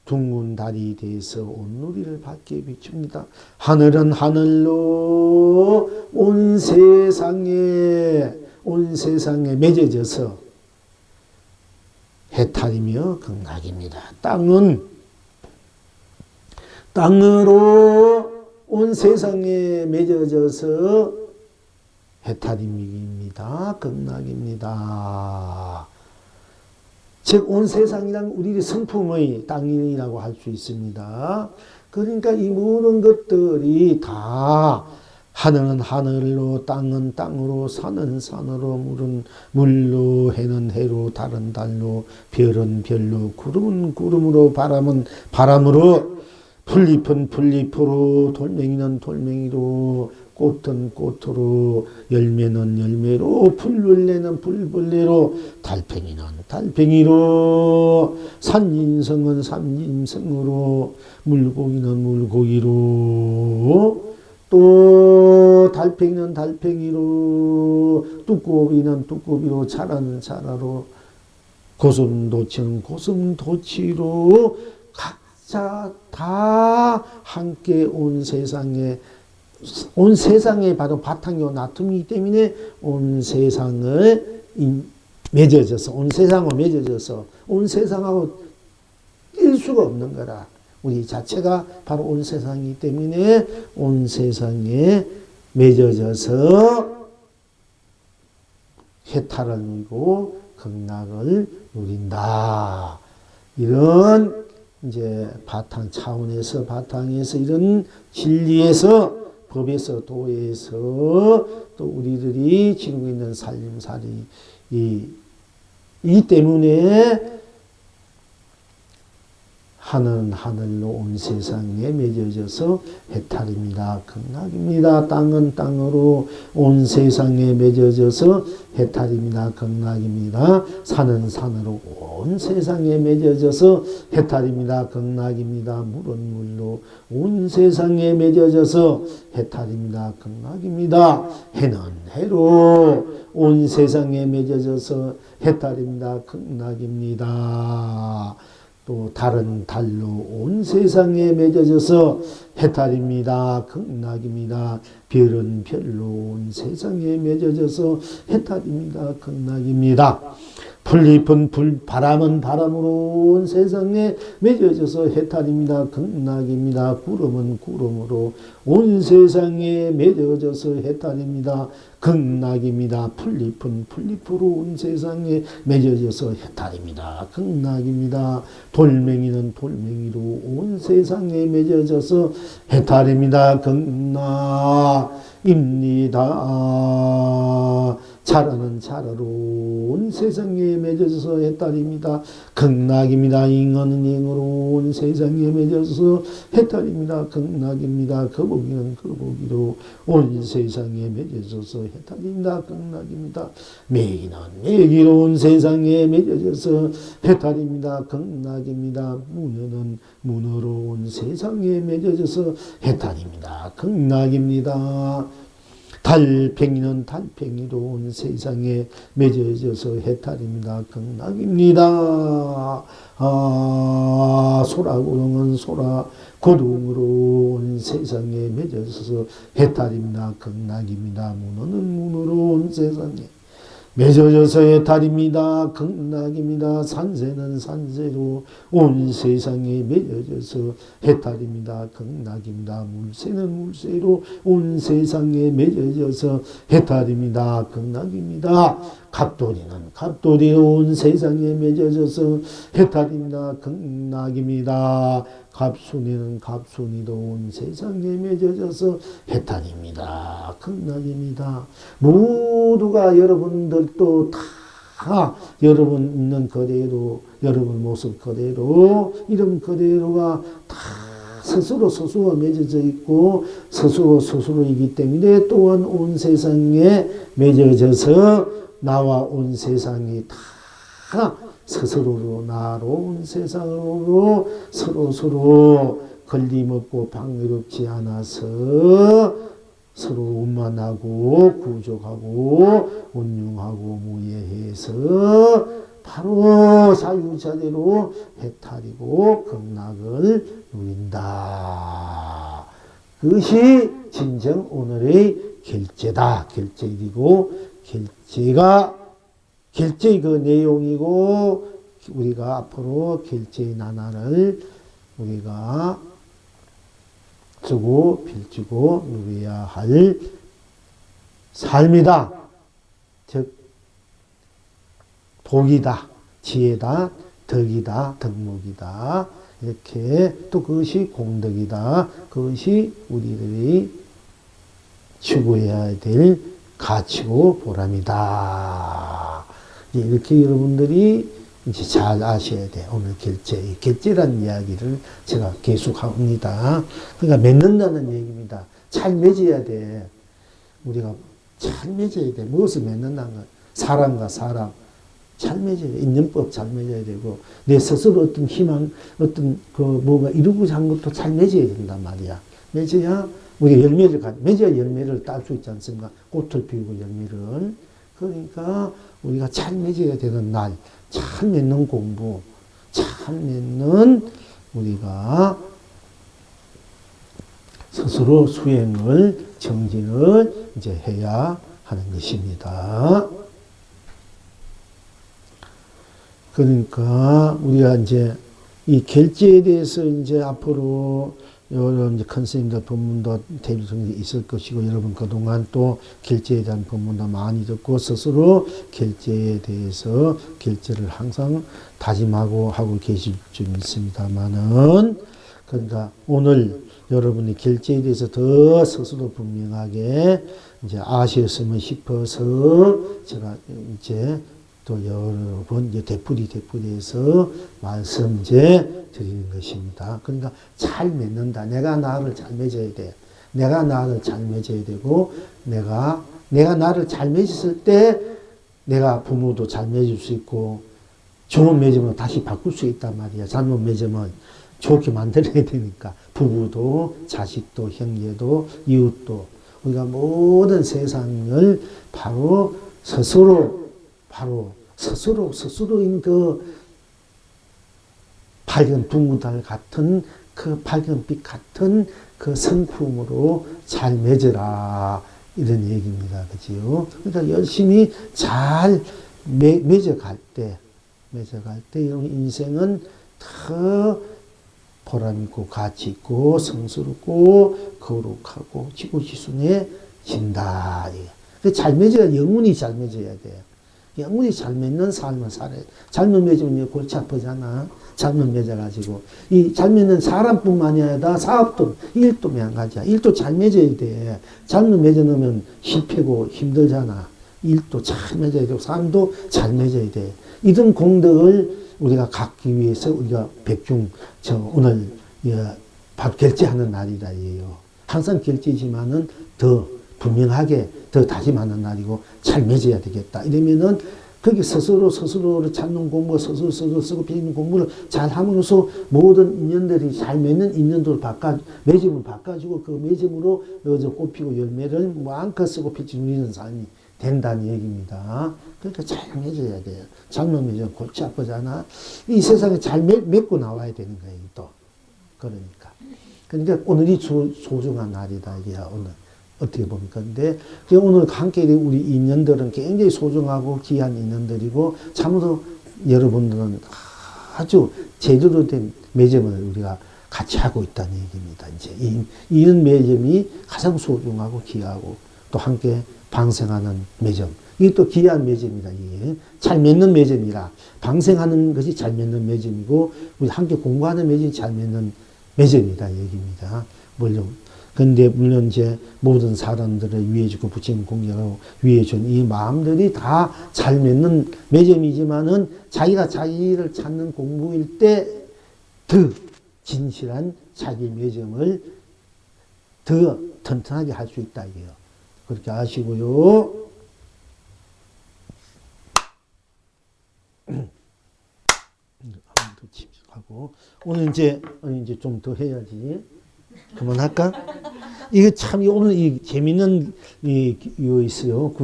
둥근 달이 돼서 온누리를 밝게 비춥니다. 하늘은 하늘로 온 세상에 맺어져서 해탈이며 극락입니다. 땅은 땅으로 온 세상에 맺어져서 해탈입니다. 극락입니다. 즉 온 세상이란 우리의 성품의 땅이라고 할 수 있습니다. 그러니까 이 모든 것들이 다 하늘은 하늘로 땅은 땅으로 산은 산으로 물은 물로 해는 해로 달은 달로 별은 별로 구름은 구름으로 바람은 바람으로 풀잎은 풀잎으로 돌멩이는 돌멩이로 꽃은 꽃으로 열매는 열매로 풀벌레는 풀벌레로 달팽이는 달팽이로 산짐승은 산짐승으로 물고기는 물고기로 또 달팽이는 달팽이로 두꺼비는 두꺼비로 자라는 자라로 고슴도치는 고슴도치로 각자 다 함께 온 세상에 바로 바탕이 나툼이기 때문에 온 세상을 맺어져서 온 세상하고 뛸 수가 없는 거라. 우리 자체가 바로 온 세상이기 때문에 온 세상에 맺어져서 해탈을 누리고 극락을 누린다. 이런 이제 바탕에서 이런 진리에서 법에서 도에서 또 우리들이 지니고 있는 살림살이 이 때문에 하늘은 하늘로 온 세상에 맺어져서 해탈입니다. 극락입니다. 땅은 땅으로 온 세상에 맺어져서 해탈입니다. 극락입니다. 산은 산으로 온 세상에 맺어져서 해탈입니다. 극락입니다. 물은 물로 온 세상에 맺어져서 해탈입니다. 극락입니다. 해는 해로 온 세상에 맺어져서 해탈입니다. 극락입니다. 또 달은 달로 온 세상에 맺어져서 해탈입니다. 극락입니다. 별은 별로 온 세상에 맺어져서 해탈입니다. 극락입니다. 풀잎은 바람은 바람으로 온 세상에 맺어져서 해탈입니다. 극락입니다. 구름은 구름으로 온 세상에 맺어져서 해탈입니다. 극락입니다. 풀잎은 풀잎으로 온 세상에 맺어져서 해탈입니다. 극락입니다. 돌멩이는 돌멩이로 온 세상에 맺어져서 해탈입니다. 극락입니다. 자라는 자라로 온 세상에 맺어져서 해탈입니다. 극락입니다. 잉어는 잉어로 온 세상에 맺어져서 해탈입니다. 극락입니다. 거북이는 거북이로 온 세상에 맺어져서 해탈입니다. 극락입니다. 매기는 매기로 온 세상에 맺어져서 해탈입니다. 극락입니다. 문어는 문어로 온 세상에 맺어져서 해탈입니다. 극락입니다. 달팽이는 달팽이로 온 세상에 맺어져서 해탈입니다. 극락입니다. 소라고동은 소라고동으로 온 세상에 맺어져서 해탈입니다. 극락입니다. 문어는 문어로 온 세상에 맺어져서 해탈입니다. 극락입니다. 산새는 산새로 온 세상에 맺어져서 해탈입니다. 극락입니다. 물새는 물새로 온 세상에 맺어져서 해탈입니다. 극락입니다. 갑돌이는 갑돌이로 온 세상에 맺어져서 해탈입니다. 극락입니다. 갑순이는 갑순이로 온 세상에 맺어져서 해탈입니다. 극락입니다. 모두가 여러분들도 다 여러분 있는 그대로, 여러분 모습 그대로, 이름 그대로가 다 스스로가 맺어져 있고 스스로이기 때문에 또한 온 세상에 맺어져서 나와 온 세상이 다 스스로로 나로 온 세상으로 서로 걸림없고 방해롭지 않아서 서로 원만하고 구족하고 온융하고 무예해서 바로 사유자대로 해탈이고 극락을 누린다. 그것이 진정 오늘의 결제다. 결제이고 결제의 그 내용이고 우리가 앞으로 결제의 나날을 우리가 쓰고 빌지고 누려야 할 삶이다. 즉 복이다. 지혜다. 덕이다. 덕목이다. 이렇게 또 그것이 공덕이다. 그것이 우리들이 추구해야 될 가치고 보람이다. 이렇게 여러분들이 이제 잘 아셔야 돼. 오늘 결제라는 이야기를 제가 계속 합니다. 그러니까 맺는다는 얘기입니다. 잘 맺어야 돼. 우리가 잘 맺어야 돼. 무엇을 맺는다는 건 사람과 사람 잘 맺어야 돼. 인연법 잘 맺어야 되고 내 스스로 어떤 희망, 어떤 그 뭐가 이루고자 한 것도 잘 맺어야 된단 말이야. 맺어야 우리가 맺어야 열매를 딸 수 있지 않습니까? 꽃을 피우고 열매를. 그러니까 우리가 잘 맺어야 되는 날, 잘 맺는 공부, 잘 맺는 우리가 스스로 수행을, 정진을 이제 해야 하는 것입니다. 그러니까 우리가 이제 이 결제에 대해서 이제 앞으로 여러 이제 큰 스님들 법문도 대비성이 있을 것이고 여러분 그동안 또 결제에 대한 법문도 많이 듣고 스스로 결제에 대해서 결제를 항상 다짐하고 하고 계실 줄 믿습니다만은 그러니까 오늘 여러분이 결제에 대해서 더 스스로 분명하게 이제 아셨으면 싶어서 제가 이제 또 여러 번 이제 되풀이해서 말씀 이제 드리는 것입니다. 그러니까 잘 맺는다. 내가 나를 잘 맺어야 돼. 내가 나를 잘 맺어야 되고 내가 나를 잘 맺었을 때 내가 부모도 잘 맺을 수 있고 좋은 맺으면 다시 바꿀 수 있단 말이야. 잘못 맺으면 좋게 만들어야 되니까 부부도 자식도 형제도 이웃도 우리가 모든 세상을 바로 스스로인 그 밝은 붕어달 같은 그 밝은 빛 같은 그 성품으로 잘 맺어라 이런 얘기입니다. 그지요? 그러니까 열심히 잘 맺어갈 때 인생은 더 보람있고 가치있고 성스럽고 거룩하고 지고지순해진다. 잘 맺어야 영혼이 잘 맺어야 돼. 영혼이 잘 맺는 삶을 살아야 돼. 잘못 맺으면 골치 아프잖아. 잘못 맺어가지고. 이 잘 맺는 사람뿐만이 아니라 사업도, 일도 마찬가지야. 일도 잘 맺어야 돼. 잘못 맺어놓으면 실패고 힘들잖아. 일도 잘 맺어야 되고 삶도 잘 맺어야 돼. 이런 공덕을 우리가 갖기 위해서 우리가 백중 오늘 바로 결제하는 날이다 이에요. 항상 결제지만은 더 분명하게 더 다짐하는 날이고 잘 맺어야 되겠다. 이러면은 거기 스스로를 찾는 공부, 스스로 쓰고 피는 공부를 잘 함으로써 모든 인연들이 잘 맺는 인연들을 매점을 바꿔주고 그 매점으로 꽃피고 열매를 마음껏 쓰고 피치 누리는 삶이 된다는 얘기입니다. 그러니까 잘 맺어야 돼요. 잘못 맺으면 골치 아프잖아. 이 세상에 잘 맺고 나와야 되는 거예요, 또. 그러니까 오늘이 소중한 날이다, 이게 오늘. 어떻게 봅니까? 근데 오늘 함께 우리 인연들은 굉장히 소중하고 귀한 인연들이고 참으로 여러분들은 아주 제대로 된 매점을 우리가 같이 하고 있다는 얘기입니다. 이제 이런 매점이 가장 소중하고 귀하고 또 함께 방생하는 매점. 이게 또 귀한 매점이다. 이게 잘 맺는 매점이라 방생하는 것이 잘 맺는 매점이고 우리 함께 공부하는 매점이 잘 맺는 매점이다. 얘기입니다. 물론 이제 모든 사람들을 위해주고 부처님 공경하고 위해준 이 마음들이 다 잘 맺는 매점이지만은 자기가 자기를 찾는 공부일 때 더 진실한 자기 매점을 더 튼튼하게 할 수 있다 이게요. 그렇게 아시고요. 하고 오늘 이제 좀 더 해야지. 그만할까? 이게 참, 오늘 이 재밌는, 이거 있어요.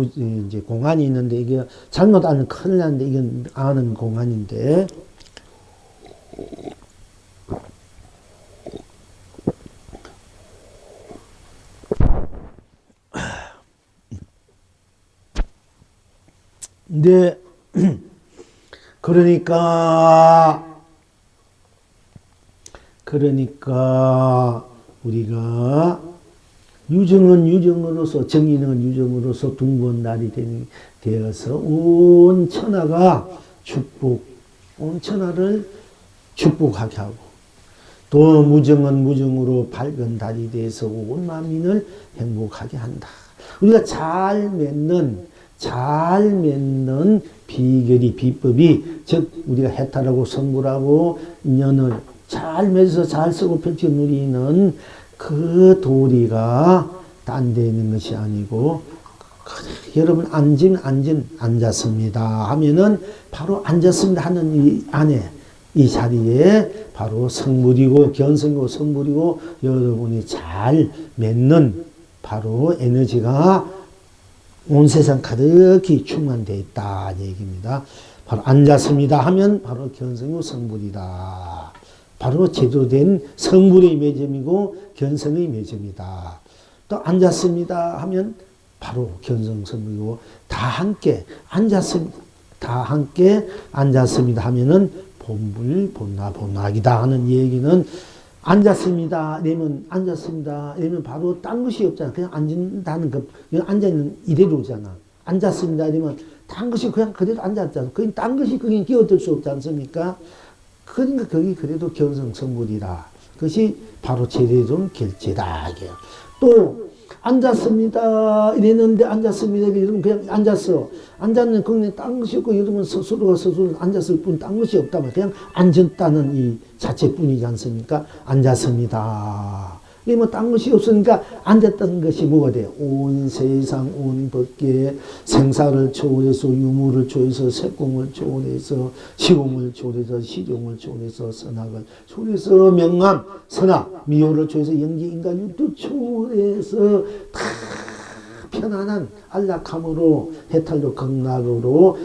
이제 공안이 있는데, 이게 잘못 알면 큰일 나는데, 이건 아는 공안인데. 근데, 그러니까, 우리가 유정은 유정으로서 정인은 유정으로서 둥근 날이 되어서 온 천하가 온 천하를 축복하게 하고 또 무정은 무정으로 밝은 달이 되어서 온 만민을 행복하게 한다. 우리가 잘 맺는 비법이 즉 우리가 해탈하고 성불하고 인연을 잘 맺어서 잘 쓰고 펼쳐 누리는 그 도리가 딴 데 있는 것이 아니고 여러분 앉았습니다 하면은 바로 앉았습니다 하는 이 안에 이 자리에 바로 성불이고 견성이고 성불이고 여러분이 잘 맺는 바로 에너지가 온 세상 가득히 충만되어 있다 얘기입니다. 바로 앉았습니다 하면 바로 견성이고 성불이다. 바로 제대로 된 성불의 매점이고 견성의 매점이다. 또 앉았습니다 하면 바로 견성성불이고 다 함께 앉았습니다 하면은 본불 본락이다 하는 얘기는 앉았습니다 이러면 바로 딴 것이 없잖아. 그냥 앉는다는 것, 앉아있는 이대로잖아. 앉았습니다 이러면 딴 것이 그냥 그대로 앉았잖아. 그냥 딴 것이 그게 끼어들 수 없지 않습니까? 그러니까 거기 그래도 견성성불이라. 그것이 바로 제대로 결제다. 또 앉았습니다 이랬는데 앉았습니다 이러면 그냥 앉았어. 앉았는데 그냥 딴 것이 없고 이러면 스스로 앉았을 뿐 딴 것이 없다면 그냥 앉았다는 이 자체뿐이지 않습니까? 앉았습니다. 뭐 딴 것이 없으니까 앉았다는 것이 뭐가 돼요? 온 세상 온 법계 생사를 초월해서 유무를 초월해서 색공을 초월해서 시공을 초월해서 시종을 초월해서 선악을 초월해서 명암 선악 미호를 초월해서 연기 인간 육도 초월해서 다 편안한 안락함으로 해탈로 극락으로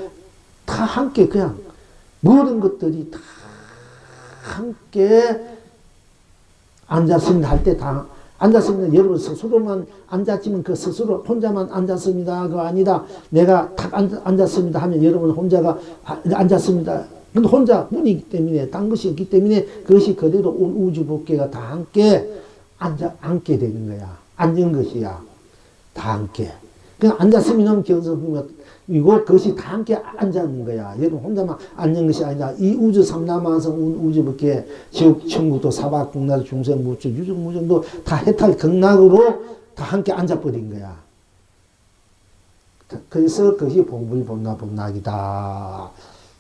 다 함께 그냥 모든 것들이 다 함께 앉았습니다 할 때 다 앉았습니다. 여러분 스스로만 앉았지만 그 스스로 혼자만 앉았습니다가 아니다. 내가 탁 앉았습니다 하면 여러분 혼자가 앉았습니다. 근데 혼자 뿐이기 때문에 딴 것이 없기 때문에 그것이 그대로 온 우주 법계가 다 함께 앉게 되는 거야. 앉은 것이야. 다 함께. 그냥 앉았으면 견성이고 그것이 다 함께 앉았는 거야. 여러분 혼자만 앉는 것이 아니라 이 우주 삼라만성 우주 밖에 지옥 천국도 사박 극락 중생 무주 유정 무정도 다 해탈 극락으로 다 함께 앉아버린 거야. 그래서 그것이 복불복락이다.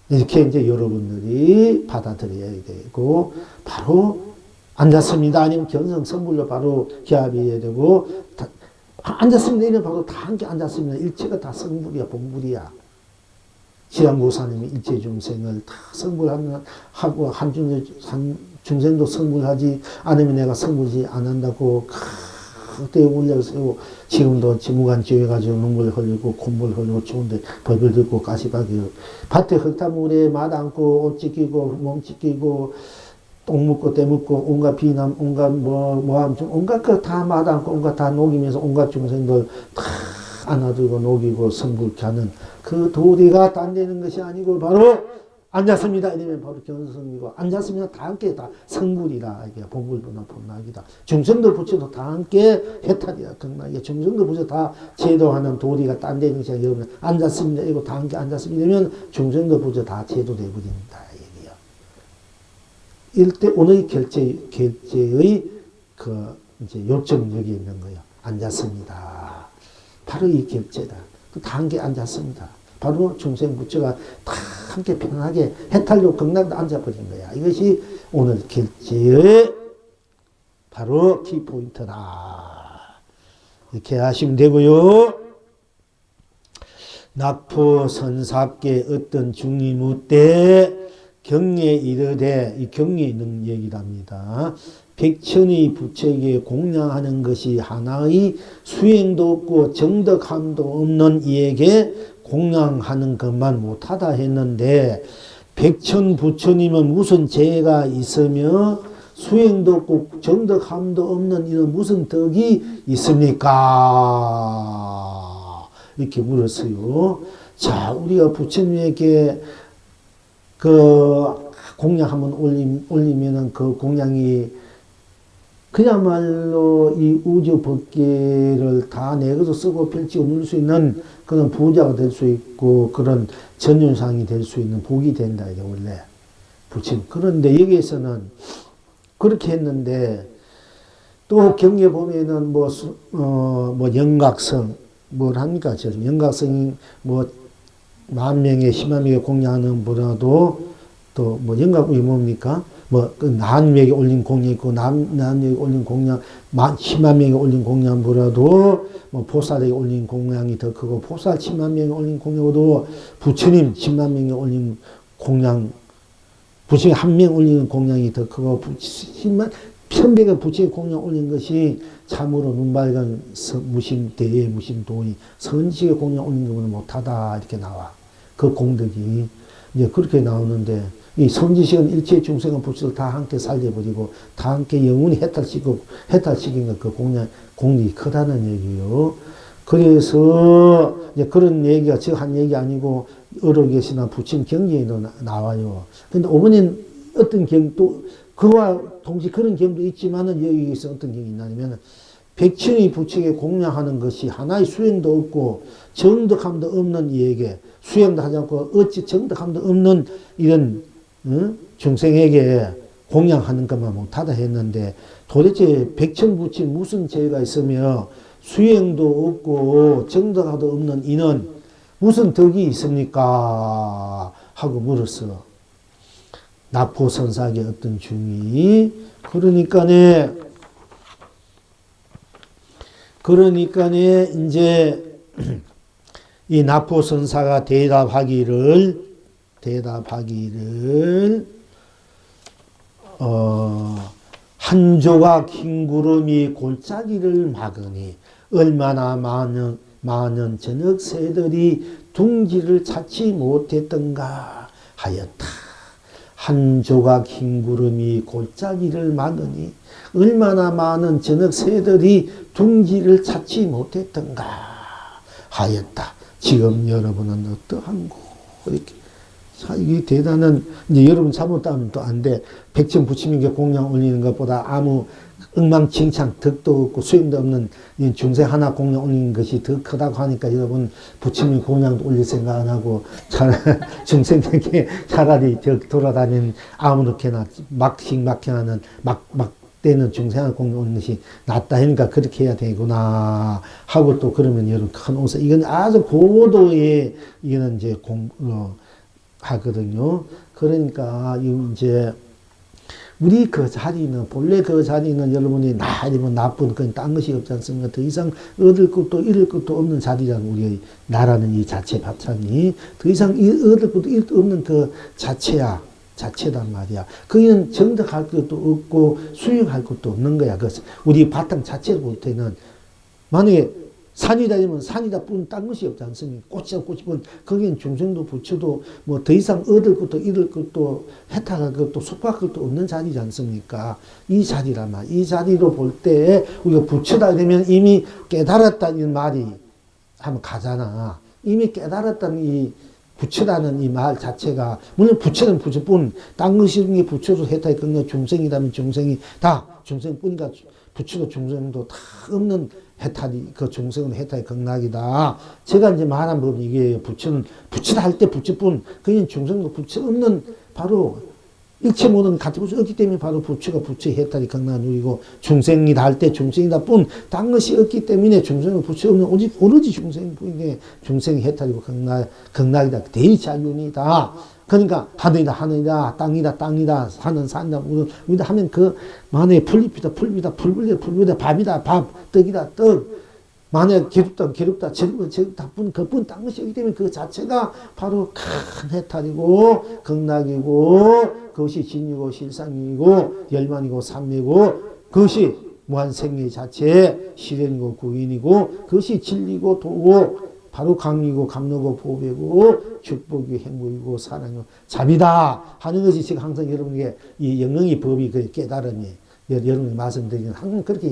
이렇게 이제 여러분들이 받아들여야 되고, 바로 앉았습니다. 아니면 견성 선불로 바로 기합해야 되고, 앉았습니다. 이러면 바로 다 함께 앉았습니다. 일체가 다 성불이야, 복불이야. 지향고사님이 일체 중생을 다 성불하고, 한 중생도 성불하지 않으면 내가 성불지 안 한다고 그때 올려세우고, 지금도 무간지해가지고 눈물 흘리고 콧물 흘리고 추운데 벌벌 듣고 가시박이 밭에 흙탕물에 맛 안고 옷 찢기고 몸 찢기고 똥 묻고 때 묻고 온갖 비남 온갖 온갖 거 다 맛 안고 온갖 다 녹이면서 온갖 중생들 다 안아들고 녹이고 성불케 하는 그 도리가 딴 데는 것이 아니고 바로 앉았습니다. 이러면 바로 견성이고, 앉았으면 다 함께 다 성불이다. 이게 복불보나 복락이다. 중생들 부처도 다 함께 해탈이다. 극락이야. 중생들 부처 다 제도하는 도리가 딴 데 있는 시간 여러분 앉았습니다. 이거 다 함께 앉았습니다. 이러면 중생들 부처 다 제도되어버립니다. 얘기야. 일대 오늘 결제의 그 이제 요점력이 있는 거예요. 앉았습니다. 바로 이 결제다. 다 함께 앉았습니다. 바로 중생 부처가 다 함께 편하게 해탈로 극락도 앉아버린 거야. 이것이 오늘 결제의 바로 키포인트다. 이렇게 하시면 되고요. 낙포선사께 어떤 중이 묻되 경에 이르되, 이 경에 있는 얘기랍니다. 백천의 부처에게 공양하는 것이 하나의 수행도 없고 정덕함도 없는 이에게 공양하는 것만 못하다 했는데, 백천 부처님은 무슨 죄가 있으며 수행도 없고 정덕함도 없는 이런 무슨 덕이 있습니까? 이렇게 물었어요. 자, 우리가 부처님에게 그 공양 한번 올리면은 그 공양이 그야말로 이 우주 법계를 다 내것으로 쓰고 펼치고 누릴 수 있는 그런 부자가 될 수 있고, 그런 전륜상이 될 수 있는 복이 된다, 이게 원래. 부처님. 그런데 여기에서는 그렇게 했는데, 또 경에 보면은 뭐 영각성, 뭘 합니까? 영각성이 뭐 10,000명에 100,000명에 공양하는 보다도 또 뭐 영각이 뭡니까? 그 나한명에 올린 공양 있고, 나한명에 올린 공양, 100,000명에 올린 공양보다도 뭐 보살에게 올린 공양이 더 크고, 보살 100,000명에 올린 공양보다도 부처님 100,000명에 올린 공양, 부처님 1명 올리는 공양이 더 크고, 10,000배가 부처님 공양 올린 것이 참으로 눈발간 무심대에 무심도의 선지의 공양 올린 것보다 못하다. 이렇게 나와. 그 공덕이. 이제 그렇게 나오는데, 이 선지식은 일체 중생은 부처를 다 함께 살려버리고 다 함께 영원히 해탈시킨 그 공력이 크다는 얘기요. 그래서 이제 그런 얘기가 저 한 얘기 아니고 여러 계시나 부처님 경전에도 나와요. 근데 어머니는 어떤 또 그와 동시에 그런 경도 있지만은 여기서 어떤 경이 있냐면, 백천의 부처에게 공양하는 것이 하나의 수행도 없고 정덕함도 없는 이에게, 수행도 하지 않고 어찌 정덕함도 없는 이런 중생에게 공양하는 것만 못하다 했는데, 도대체 백천부처 무슨 죄가 있으며 수행도 없고 정덕함도 없는 이는 무슨 덕이 있습니까? 하고 물었어. 낙포선사에게 어떤 중이. 그러니까네 이제 이 낙포선사가 대답하기를 한 조각 흰 구름이 골짜기를 막으니 얼마나 많은 저녁 새들이 둥지를 찾지 못했던가 하였다. 한 조각 흰 구름이 골짜기를 막으니 얼마나 많은 저녁 새들이 둥지를 찾지 못했던가 하였다. 지금 여러분은 어떠한고? 이렇게. 자, 이게 대단한, 이제 여러분 잘못하면 또 안 돼. 백천 부처님께 공양 올리는 것보다 아무 엉망진창 덕도 없고 수행도 없는 중생 하나 공양 올리는 것이 더 크다고 하니까 여러분 부처님 공양도 올릴 생각 안 하고 중생에게 차라리 돌아다니는 아무렇게나 막히는 때는 중생을 공경하는 것이 낫다 하니까 그렇게 해야 되구나 하고 또 그러면 여러분 큰 오사 이건 아주 고도의 이거는 이제 하거든요. 그러니까 이제 우리 그 자리는 본래 그 자리는 여러분이 나아니면 나쁜 그런 딴 것이 없지 않습니까? 더 이상 얻을 것도 잃을 것도 없는 자리라는 우리 나라는 이 자체 바탕이 더 이상 얻을 것도 잃을 것도 없는 그 자체단 말이야. 거기는 정득할 것도 없고 수용할 것도 없는 거야. 그 우리 바탕 자체를 볼 때는 만약에 산이다 이러면 산이다 뿐 딴 것이 없지 않습니까? 꽃이다 꽃이 뿐 거기는 중생도 부처도 뭐 더 이상 얻을 것도 잃을 것도 혜택할 것도 속박할 것도 없는 자리지 않습니까? 이 자리란 말. 이 자리로 볼 때 우리가 부처다 이러면 이미 깨달았다는 말이 한번 가잖아. 이미 깨달았다는 이 부처라는 이 말 자체가 물론 부처는 부처뿐 딴 것이 있는 게 부처도 혜택이 끊는 중생이라면 중생이 다 중생뿐이니까 부처도 중생도 다 없는 해탈이 그 중생은 해탈이 극락이다. 제가 이제 말한 법이 이게 부처는 부처다 할 때 부처뿐 그냥 중생도 부처 없는 바로 일체 모든 같은 부처 없기 때문에 바로 부처가 부처의 해탈이 극락을 누리고 중생이다 할 때 중생이다 뿐 딴 것이 없기 때문에 중생은 부처 없는 오로지 중생뿐인데 중생이 해탈이고 극락이다. 대자윤이다. 그러니까 하늘이다 땅이다 산은 산이다 우리다 하면 그 만약에 풀잎이다 풀불이다 밥이다 밥 떡이다 떡 만약에 기름다 재료다 그뿐 딴 것이 없기 때문에 그 자체가 바로 큰 해탈이고 극락이고 그것이 진이고 실상이고 열만이고 삼매고 그것이 무한생의 자체 실현이고 구인이고 그것이 진리고 도고 바로 강이고 감로고 보배고 축복이고 행복이고 사랑이고 자비다 하는 것이 지금 항상 여러분에게 이 영영의 법이 그 깨달음이 여러분이 말씀드리는 항상 그렇게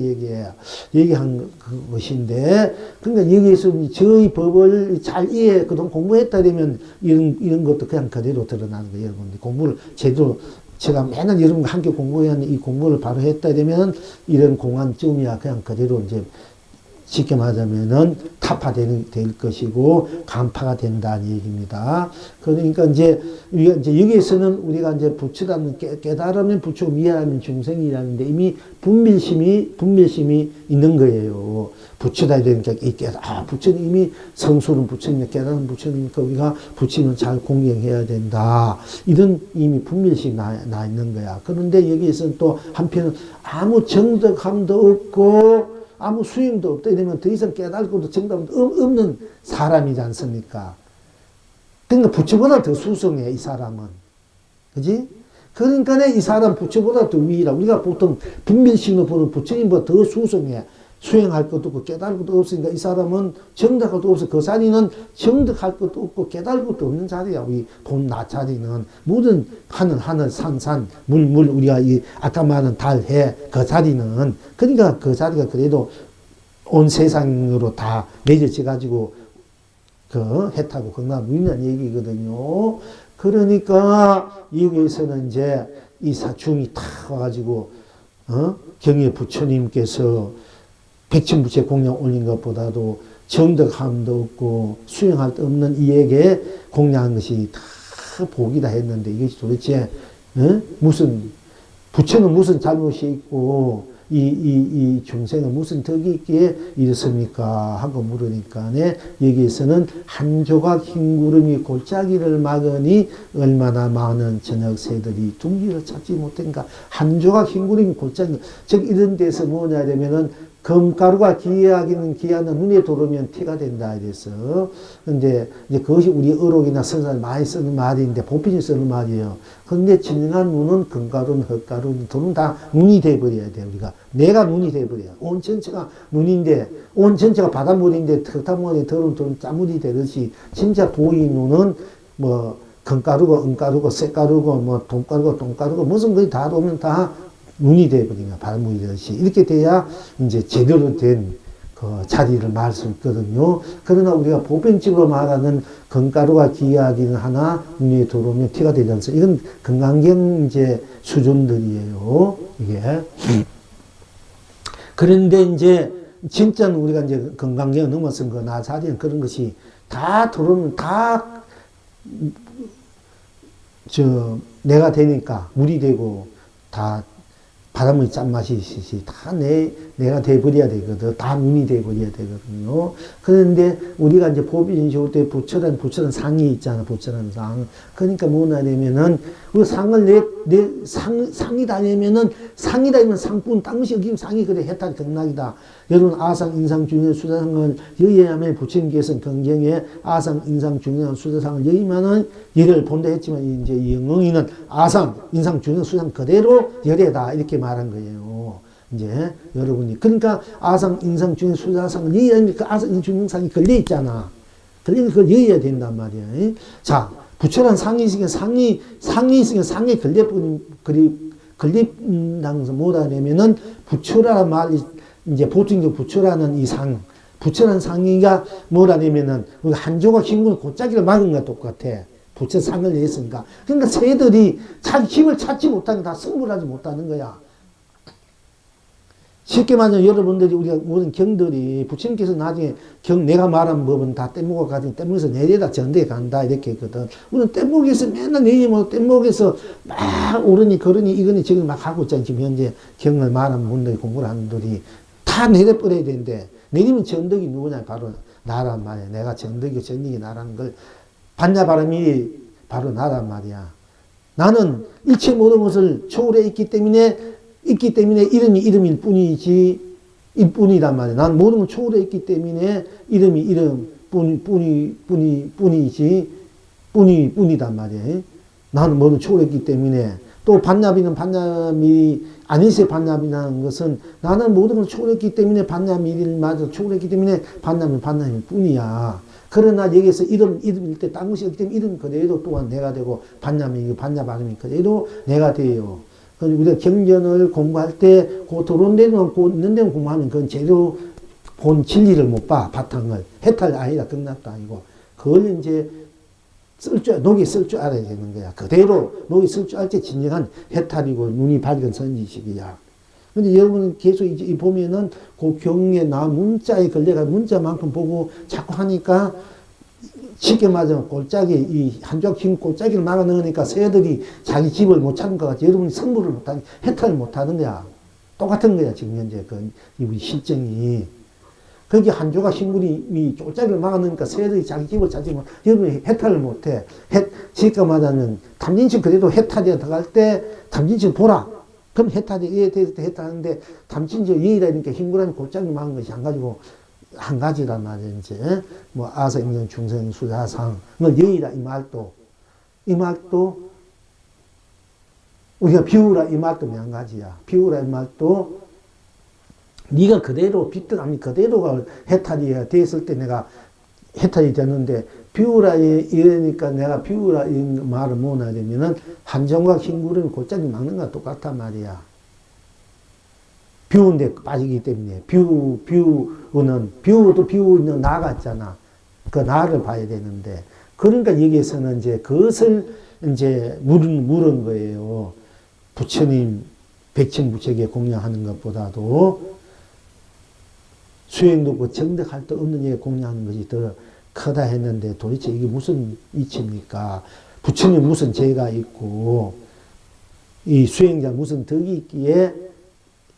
얘기한 것인데 그러니까 여기에서 저희 법을 잘 이해 그동안 공부했다면 이런 것도 그냥 그대로 드러나는 거예요. 여러분들 공부를 제대로 제가 맨날 여러분과 함께 공부한 이 공부를 바로 했다면 이런 공안점이야 그냥 그대로 이제 쉽게 말하자면은 타파될 것이고 간파가 된다는 얘기입니다. 그러니까 이제 여기에서는 우리가 이제 부처라는 깨달으면 부처 미하면 중생이라는데 이미 분별심이 있는 거예요. 부처다 되니까 부처는 이미 성수는 부처님 깨달은 부처니까 우리가 부처는 잘 공경해야 된다. 이런 이미 분별심이 나 있는 거야. 그런데 여기에서는 또 한편은 아무 정덕함도 없고 아무 수임도 없다 이러면 더 이상 깨달고도 정답도 없는 사람이지 않습니까? 그러니까 부처보다 더 수성해 이 사람은. 그지? 그러니까 이 사람 부처보다 더 위라. 우리가 보통 분별심으로 보는 부처님보다 더 수성해. 수행할 것도 없고 깨달을 것도 없으니까 이 사람은 정득할 것도 없어. 그 자리는 정득할 것도 없고 깨달을 것도 없는 자리야. 우리 본 나 자리는 모든 하늘 산 물 우리가 이 아까 말한 달 해 그 자리는 그러니까 그 자리가 그래도 온 세상으로 다 맺어져 가지고 그 해타고 극락 누린다는 얘기거든요. 그러니까 여기에서는 이제 이 사중이 탁 와가지고 경의 부처님께서 백천부채 공양 올린 것보다도 정덕함도 없고 수행할 데 없는 이에게 공양한 것이 다 복이다 했는데 이것이 도대체 무슨 부처는 무슨 잘못이 있고 이 중생은 무슨 덕이 있기에 이렇습니까? 하고 물으니까 여기에서는 한 조각 흰 구름이 골짜기를 막으니 얼마나 많은 저녁 새들이 둥지를 찾지 못한가. 한 조각 흰 구름이 골짜기 즉 이런 데서 뭐냐 되면은 금가루가 기하기는 기하는 눈에 들어오면 티가 된다 이래서 근데 이제 그것이 우리 어록이나 선사를 많이 쓰는 말인데 보편이 쓰는 말이에요. 근데 진정한 눈은 금가루는 헛가루는 둘은 다 눈이 돼버려야 돼. 우리가 내가 눈이 돼버려요. 온 전체가 눈인데 온 전체가 바닷물인데 흙탕물에 들은 짠물이 되듯이 진짜 보이는 눈은 뭐 금가루고 은가루고 쇠가루고 뭐 돈가루고 똥가루고 무슨 거지 다 보면 다 눈이 돼버리냐, 바람물이 되듯이. 이렇게 돼야 이제 제대로 된 그 자리를 말할 수 있거든요. 그러나 우리가 보편적으로 말하는 건가루가 기하기는 하나 눈에 들어오면 티가 되지 않습니까? 이건 건강경 이제 수준들이에요. 이게. 그런데 이제 진짜는 우리가 이제 건강경 넘어선 거나 자리는 그런 것이 다 들어오면 다 내가 되니까 물이 되고 다 바닷물이 짠맛이 있듯이 다 내가 돼버려야 되거든. 다 눈이 돼버려야 되거든요. 그런데 우리가 이제 보비전 좋을 때 부처란 상이 있잖아. 부처란 상. 그러니까 뭐냐 되면은 그 상을 상이다 되면은 상뿐 딴 것이 없기면 상이 그래 해탈 경락이다. 여러분 아상, 인상, 중요, 수사상을 여의하면 부처님께서는 경경에 아상, 인상, 중요, 수사상을 여의면은 열을 본다 했지만 이제 이 영웅이는 아상, 인상, 중요, 수사상 그대로 열애다 이렇게 말한 거예요. 이제 여러분이 그러니까 아상, 인상, 중요, 수사상을 여의하니까 아상, 인상, 중요상이 걸려 있잖아. 걸리니까 그걸 여의해야 된단 말이야. 자, 부처란 상이 있으니까 상이 있으니까 상에 걸린다는 것은 뭐다 하냐면은 부처라는 말이 이제 보통 부처라는 이 상, 부처라는 상이가 뭐라냐면은 한 조각 흰 골짜기를 막은 것과 똑같아. 부처 상을 냈으니까. 그러니까 새들이 자기 힘을 찾지 못하는 다 승부하지 못하는 거야. 쉽게 말하면 여러분들이 우리가 모든 경들이 부처님께서 나중에 내가 말한 법은 다 뗏목을 가지고 뗏목에서 내려다 전대에 간다 이렇게 했거든. 우리는 뗏목에서 맨날 내리면 뗏목에서 막 오르니 걸으니 이거니 저거니 막 하고 있잖아. 지금 현재 경을 말하는 분들이 공부를 하는 분들이 다 내려버려야 되는데 내리면 전덕이 누구냐 바로 나란 말이야. 내가 전덕이 나라는 걸 반야바람이 바로 나란 말이야. 나는 일체 모든 것을 초월해 있기 때문에 이름이 이름일 뿐이지 일뿐이란 말이야. 난 모든 걸 초월해 있기 때문에 이름이 뿐이단 말이야. 나는 모든 걸 초월했기 때문에 또 반야비는 아니세 반야비라는 것은 나는 모든 걸 초월했기 때문에 반야미를 마저 초월했기 때문에 반야일 뿐이야. 그러나 여기서 이름일 때 딴 것이 없기 때문에 이름 그대로 또한 내가 되고 반야바람이 그대로 내가 돼요. 우리가 경전을 공부할 때, 들어온 데는 있는 데는 공부하면 그건 제대로 본 진리를 못 봐, 바탕을. 해탈 아니다, 끝났다, 아니고. 그걸 이제 녹이 쓸 줄 알아야 되는 거야. 그대로 녹이 쓸 줄 알 때 진정한 해탈이고 눈이 밝은 선지식이야. 근데 여러분은 계속 이제 보면은 그 경에 문자에 걸려가 문자만큼 보고 자꾸 하니까 쉽게 말하면 이 한쪽 흰 골짜기를 막아 넣으니까 새들이 자기 집을 못 찾는 것 같지. 여러분이 성불을 못하는, 해탈을 못하는 거야. 똑같은 거야, 지금 현재 이 실정이. 거기 한 조각 식물이 이 골짜기를 막아 넣으니까 새들이 자기 집을 찾지만 여러분이 해탈을 못해. 쉽게 말하면 탐진치 그래도 해탈에 들어갈 때 탐진치를 보라. 그럼 해탈에 이에 대해서 해탈하는데 탐진치 이에다 이렇게 흰구라는 골짜기 막은 것이 안 가지고 한 가지란 말이야, 이제. 아사, 인경, 중생, 수사상. 여의다, 이 말도, 우리가 비우라, 이 말도 몇 가지야. 비우라, 이 말도, 네가 그대로, 빗듯, 그대로가 해탈이 됐을 때 내가 해탈이 됐는데, 비우라, 이러니까 내가 비우라, 이 말을 뭐냐 되면은, 한정과 흰구름이 골짜기 막는 거랑 똑같단 말이야. 비우는데 빠지기 때문에 비우는 나 같잖아. 그 나를 봐야 되는데 그러니까 여기에서는 이제 그것을 이제 물은 거예요. 부처님 백천부처에게 공양하는 것보다도 수행도 없고 정득할 데 없는 얘기 공양하는 것이 더 크다 했는데 도대체 이게 무슨 이치입니까? 부처님 무슨 죄가 있고 이 수행자 무슨 덕이 있기에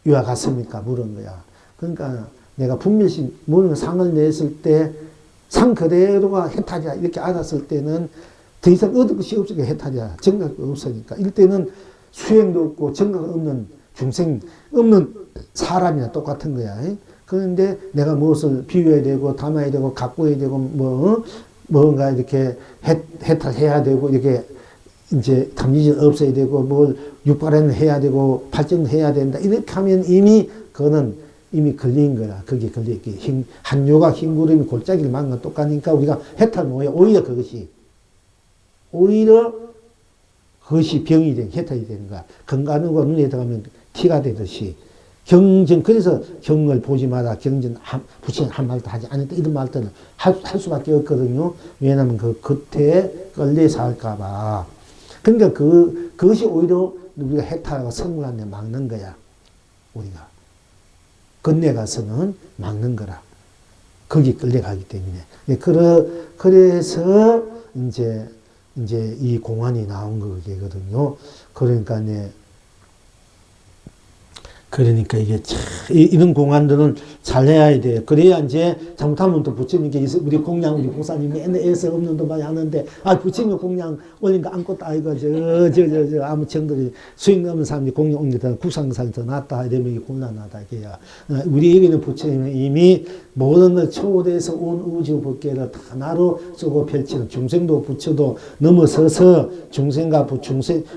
이와 같습니까? 물은 거야. 그러니까 내가 분별심, 모든 상을 냈을 때 상 그대로가 해탈이야. 이렇게 알았을 때는 더 이상 얻을 것이 없으니까 해탈이야. 정각도 없으니까. 이때는 수행도 없고 정각 없는 중생, 없는 사람이나 똑같은 거야. 그런데 내가 무엇을 비워야 되고, 담아야 되고, 가꾸어야 되고, 뭔가 이렇게 해탈해야 되고, 이렇게 이제 탐진이 없어야 되고, 뭘 육발에는 해야 되고, 발전도 해야 된다. 이렇게 하면 그거는 이미 걸린 거야. 거기에 걸려있기. 한 요가 흰 구름이 골짜기를 막은 건 똑같으니까 우리가 해탈 뭐야? 오히려 그것이 병이 된, 해탈이 되는 거야. 건강하고 눈에 들어가면 티가 되듯이. 그래서 경을 보지 마라. 부처님 한 말도 하지 않았다. 이런 말들은 할 수밖에 없거든요. 왜냐하면 그 겉에 걸려서 할까봐. 그러니까 그것이 오히려 우리가 해탈하고 성불한 데 막는 거야. 우리가. 건네가서는 막는 거라. 거기 끌려가기 때문에. 그래서 이제 이 공안이 나온 거거든요. 그러니까 그러니까 이게 참, 이런 공안들은 잘 해야 돼요. 그래야 이제 잘못하면 또 부처님께 우리 공양, 우리 보살님 맨날 애써 없는 돈 많이 하는데, 아, 부처님 공양 올린 거 아무것도 아니고, 아무 청들이 수익 넘는 사람이 공양 올린 게 구상살 더 낫다. 이러면 이게 곤란하다. 이게야. 우리 여기는 부처님은 이미 모든 걸 초월해서 온 우주 법계를 다 나로 쓰고 펼치는 중생도 부처도 넘어서서 중생과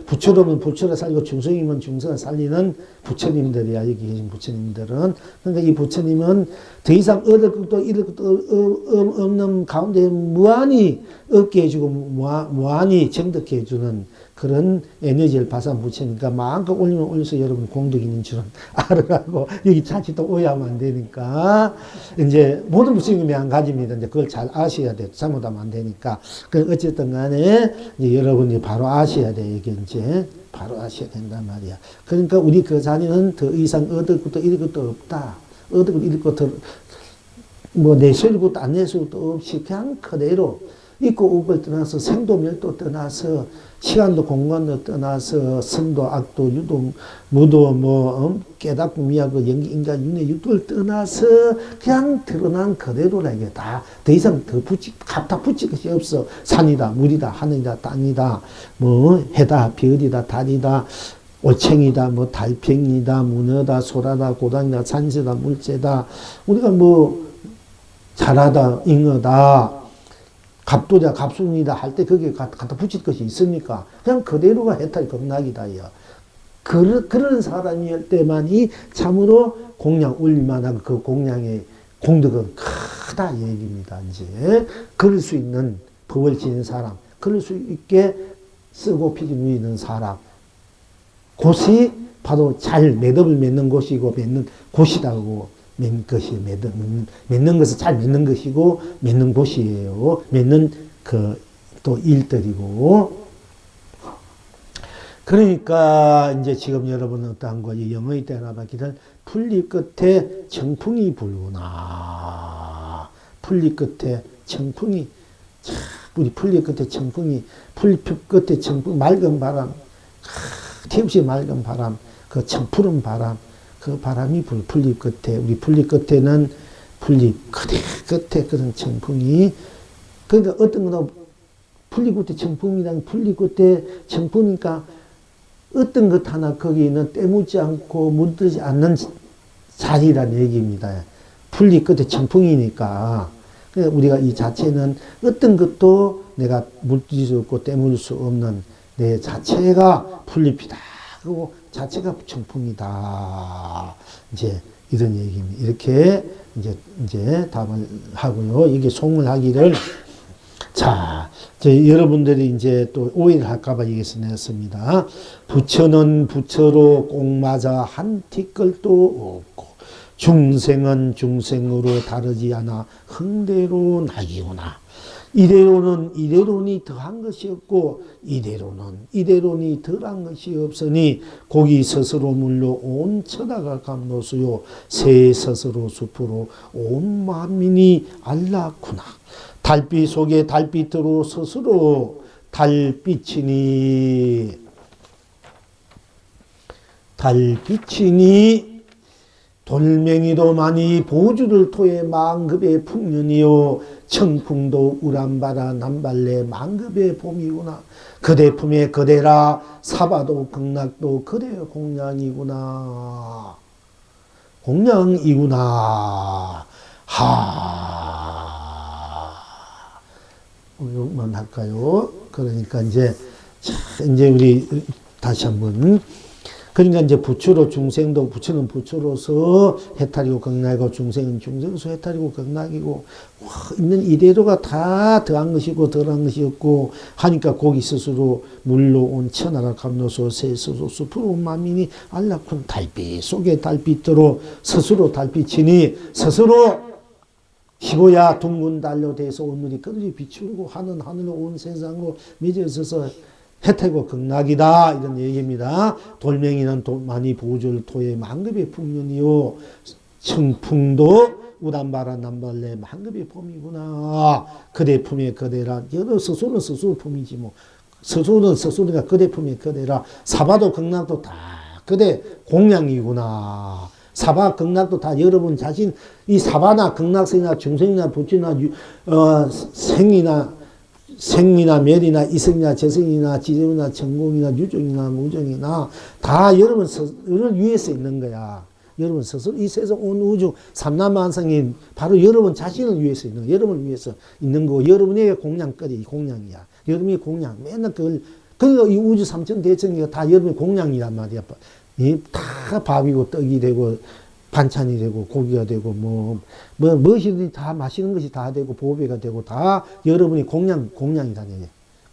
부처로면 부처를 살리고 중생이면 중생을 살리는 부처님들이야. 여기 계신 부처님들은. 그러니까 이 부처님은 더 이상 얻을 것도 잃을 것도 없는 가운데 무한히 얻게 해주고 무한히 정득해 해주는 그런 에너지를 발산 부처니까 마음껏 올리면 올려서 여러분 공덕 있는 줄은 알으라고. 여기 자칫도 오해하면 안 되니까. 이제 모든 부처님이 한 가지입니다. 이제 그걸 잘 아셔야 돼. 잘못하면 안 되니까. 그 어쨌든 간에 이제 여러분이 바로 아셔야 돼. 이게 이제 바로 아셔야 된단 말이야. 그러니까 우리 그 자리는 더 이상 얻을 것도 잃을 것도 없다. 얻을 것도 잃을 것도 뭐 내세울 것도 안 내세울 것도 없이 그냥 그대로 있고 없을 떠나서 생도 멸도 떠나서 시간도 공간도 떠나서 선도 악도 유도 무도 뭐 깨닫고 미하고 연기 인간 윤회 육도를 떠나서 그냥 드러난 그대로라. 이게 다 더 이상 더 갖다 붙일 것이 없어. 산이다 물이다 하늘이다 땅이다 뭐 해다 별이다 달이다 올챙이다 뭐 달팽이다 문어다 소라다 고단이다 산새다 물새다 우리가 뭐 자라다 잉어다 갑도자 갑순이다 할 때 거기에 갖다 붙일 것이 있습니까? 그냥 그대로가 해탈 극락이다. 야. 그런 사람일 때만이 참으로 공양 올릴만한 그 공양의 공덕은 크다 이 얘기입니다. 이제 그럴 수 있는 법을 지닌 사람, 그럴 수 있게 쓰고 피기 누이는 사람, 곳이 바로 잘 매듭을 맺는 곳이고 맺는 곳이라고. 맺는 것이 맺는 것을 잘 맺는 것이고 맺는 곳이에요. 맺는 그 또 일들이고. 그러니까 이제 지금 여러분은 어떠한 거지? 영어의 때나바기를 풀잎 끝에 청풍이 불구나. 풀잎 끝에 청풍이 우리 풀잎 끝에 청풍이 풀잎 끝에 청풍 맑은 바람 틈없이 맑은 바람 그 청푸른 바람 그 바람이 풀잎 끝에, 우리 풀잎 끝에는 풀잎 끝에 그런 청풍이, 그러니까 어떤 거는 풀잎 끝에 청풍이란 풀잎 끝에 청풍이니까 어떤 것 하나 거기는 때묻지 않고 물들지 않는 자리란 얘기입니다. 풀잎 끝에 청풍이니까. 그러니까 우리가 이 자체는 어떤 것도 내가 물들일 수 없고 때물 수 없는 내 자체가 풀잎이다. 그리고 자체가 청풍이다. 이제 이런 얘기입니다. 이렇게 이제 답을 하고요. 이게 송문하기를 자, 여러분들이 이제 또 오해를 할까봐 얘기해서 냈습니다. 부처는 부처로 꼭 맞아 한 티끌도 없고 중생은 중생으로 다르지 않아 흥대로 나기구나. 이대로는 이대론이 더한 것이 없고 이대로는 이대론이 덜한 것이 없으니 고기 스스로 물로 온 천하가 감로수요 새 스스로 숲으로 온 만민이 알라구나. 달빛 속에 달빛으로 스스로 달빛이니 돌멩이도 많이 보주를 토해 만급의 풍년이요 청풍도 우람바라 남발래 만급의 봄이구나. 그대 품에 그대라 사바도 극락도 그대 공양이구나. 공양이구나. 이것만 할까요? 그러니까 이제 우리 다시 한번 그러니까 이제 부처로 중생도 부처는 부처로서 해탈이고 극락이고 중생은 중생으로서 해탈이고 극락이고 있는 이대로가 다 더한 것이고 덜한 것이 없고 하니까 고기 스스로 물로 온 천하가 감로소 새 스스로 숲으로 온 만민이 알라군 달빛 속에 달빛으로 스스로 달빛이니 스스로 희고야 둥근 달로 돼서 오늘이 그들이 비추고 하늘로 온 세상으로 맺어서서 해태고 극락이다 이런 얘기입니다. 돌멩이는 많이 보줄 토의 만급의 풍년이요 청풍도 우담바라 남발래 만급의 봄이구나. 그대 품에 그대라. 여러 스스로는 스스로 품이지 뭐 스스로는 스스로가 그대 품에 그대라. 사바도 극락도 다 그대 공양이구나. 사바 극락도 다 여러분 자신 이 사바나 극락성이나 중생이나 부처나 생이나 멸이나 이성이나 재성이나 지정이나 천공이나 유종이나 무종이나 다 여러분을 위해서 있는 거야. 여러분 스스로 이 세상 온 우주 삼라만상이 바로 여러분 자신을 위해서 있는 거, 여러분을 위해서 있는 거고 여러분에게 공양거리 공양이야. 여러분이 공양 맨날 그러니까 이 우주 삼천 대천기가 다 여러분의 공양이란 말이야. 다 밥이고 떡이 되고 반찬이 되고 고기가 되고 무엇이든지 다 맛있는 것이 다 되고 보배가 되고 다 여러분이 공양이다.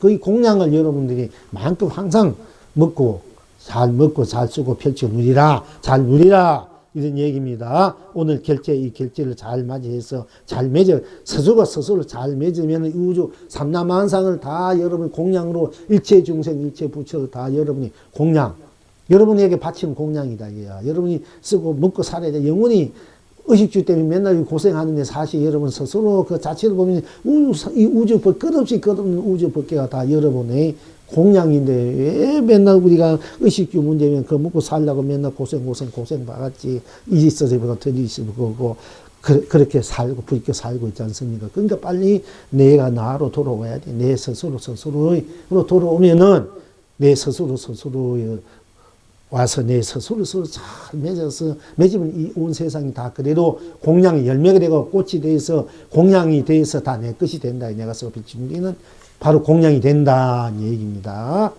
그 공양을 여러분들이 마음껏 항상 먹고 잘 쓰고 펼쳐 누리라. 잘 누리라. 이런 얘기입니다. 오늘 이 결제를 잘 맞이해서 잘 맺어, 스스로가 스스로를 잘 맺으면 우주 삼라만상을 다 여러분 공양으로 일체 중생, 일체 부처 다 여러분이 공양. 여러분에게 바치는 공양이다. 이게야. 여러분이 쓰고 먹고 살아야 돼. 영원히 의식주 때문에 맨날 고생하는데 사실 여러분 스스로 그 자체를 보면 이 우주 끝없이 끝없는 우주 법계가 다 여러분의 공양인데 왜 맨날 우리가 의식주 문제면 그 먹고 살려고 맨날 고생 봐갔지. 이 있어서보다 더 있으면 그거고 그렇게 살고 부익게 살고 있지 않습니까? 그러니까 빨리 내가 나로 돌아와야 돼. 내 스스로로 돌아오면은 내 스스로 와서 내 스스로 잘 맺으면 이 온 세상이 다 그대로 공양이 열매가 되고 꽃이 돼서 공양이 돼서 다 내 것이 된다. 내가 써 비친 우리는 바로 공양이 된다는 얘기입니다.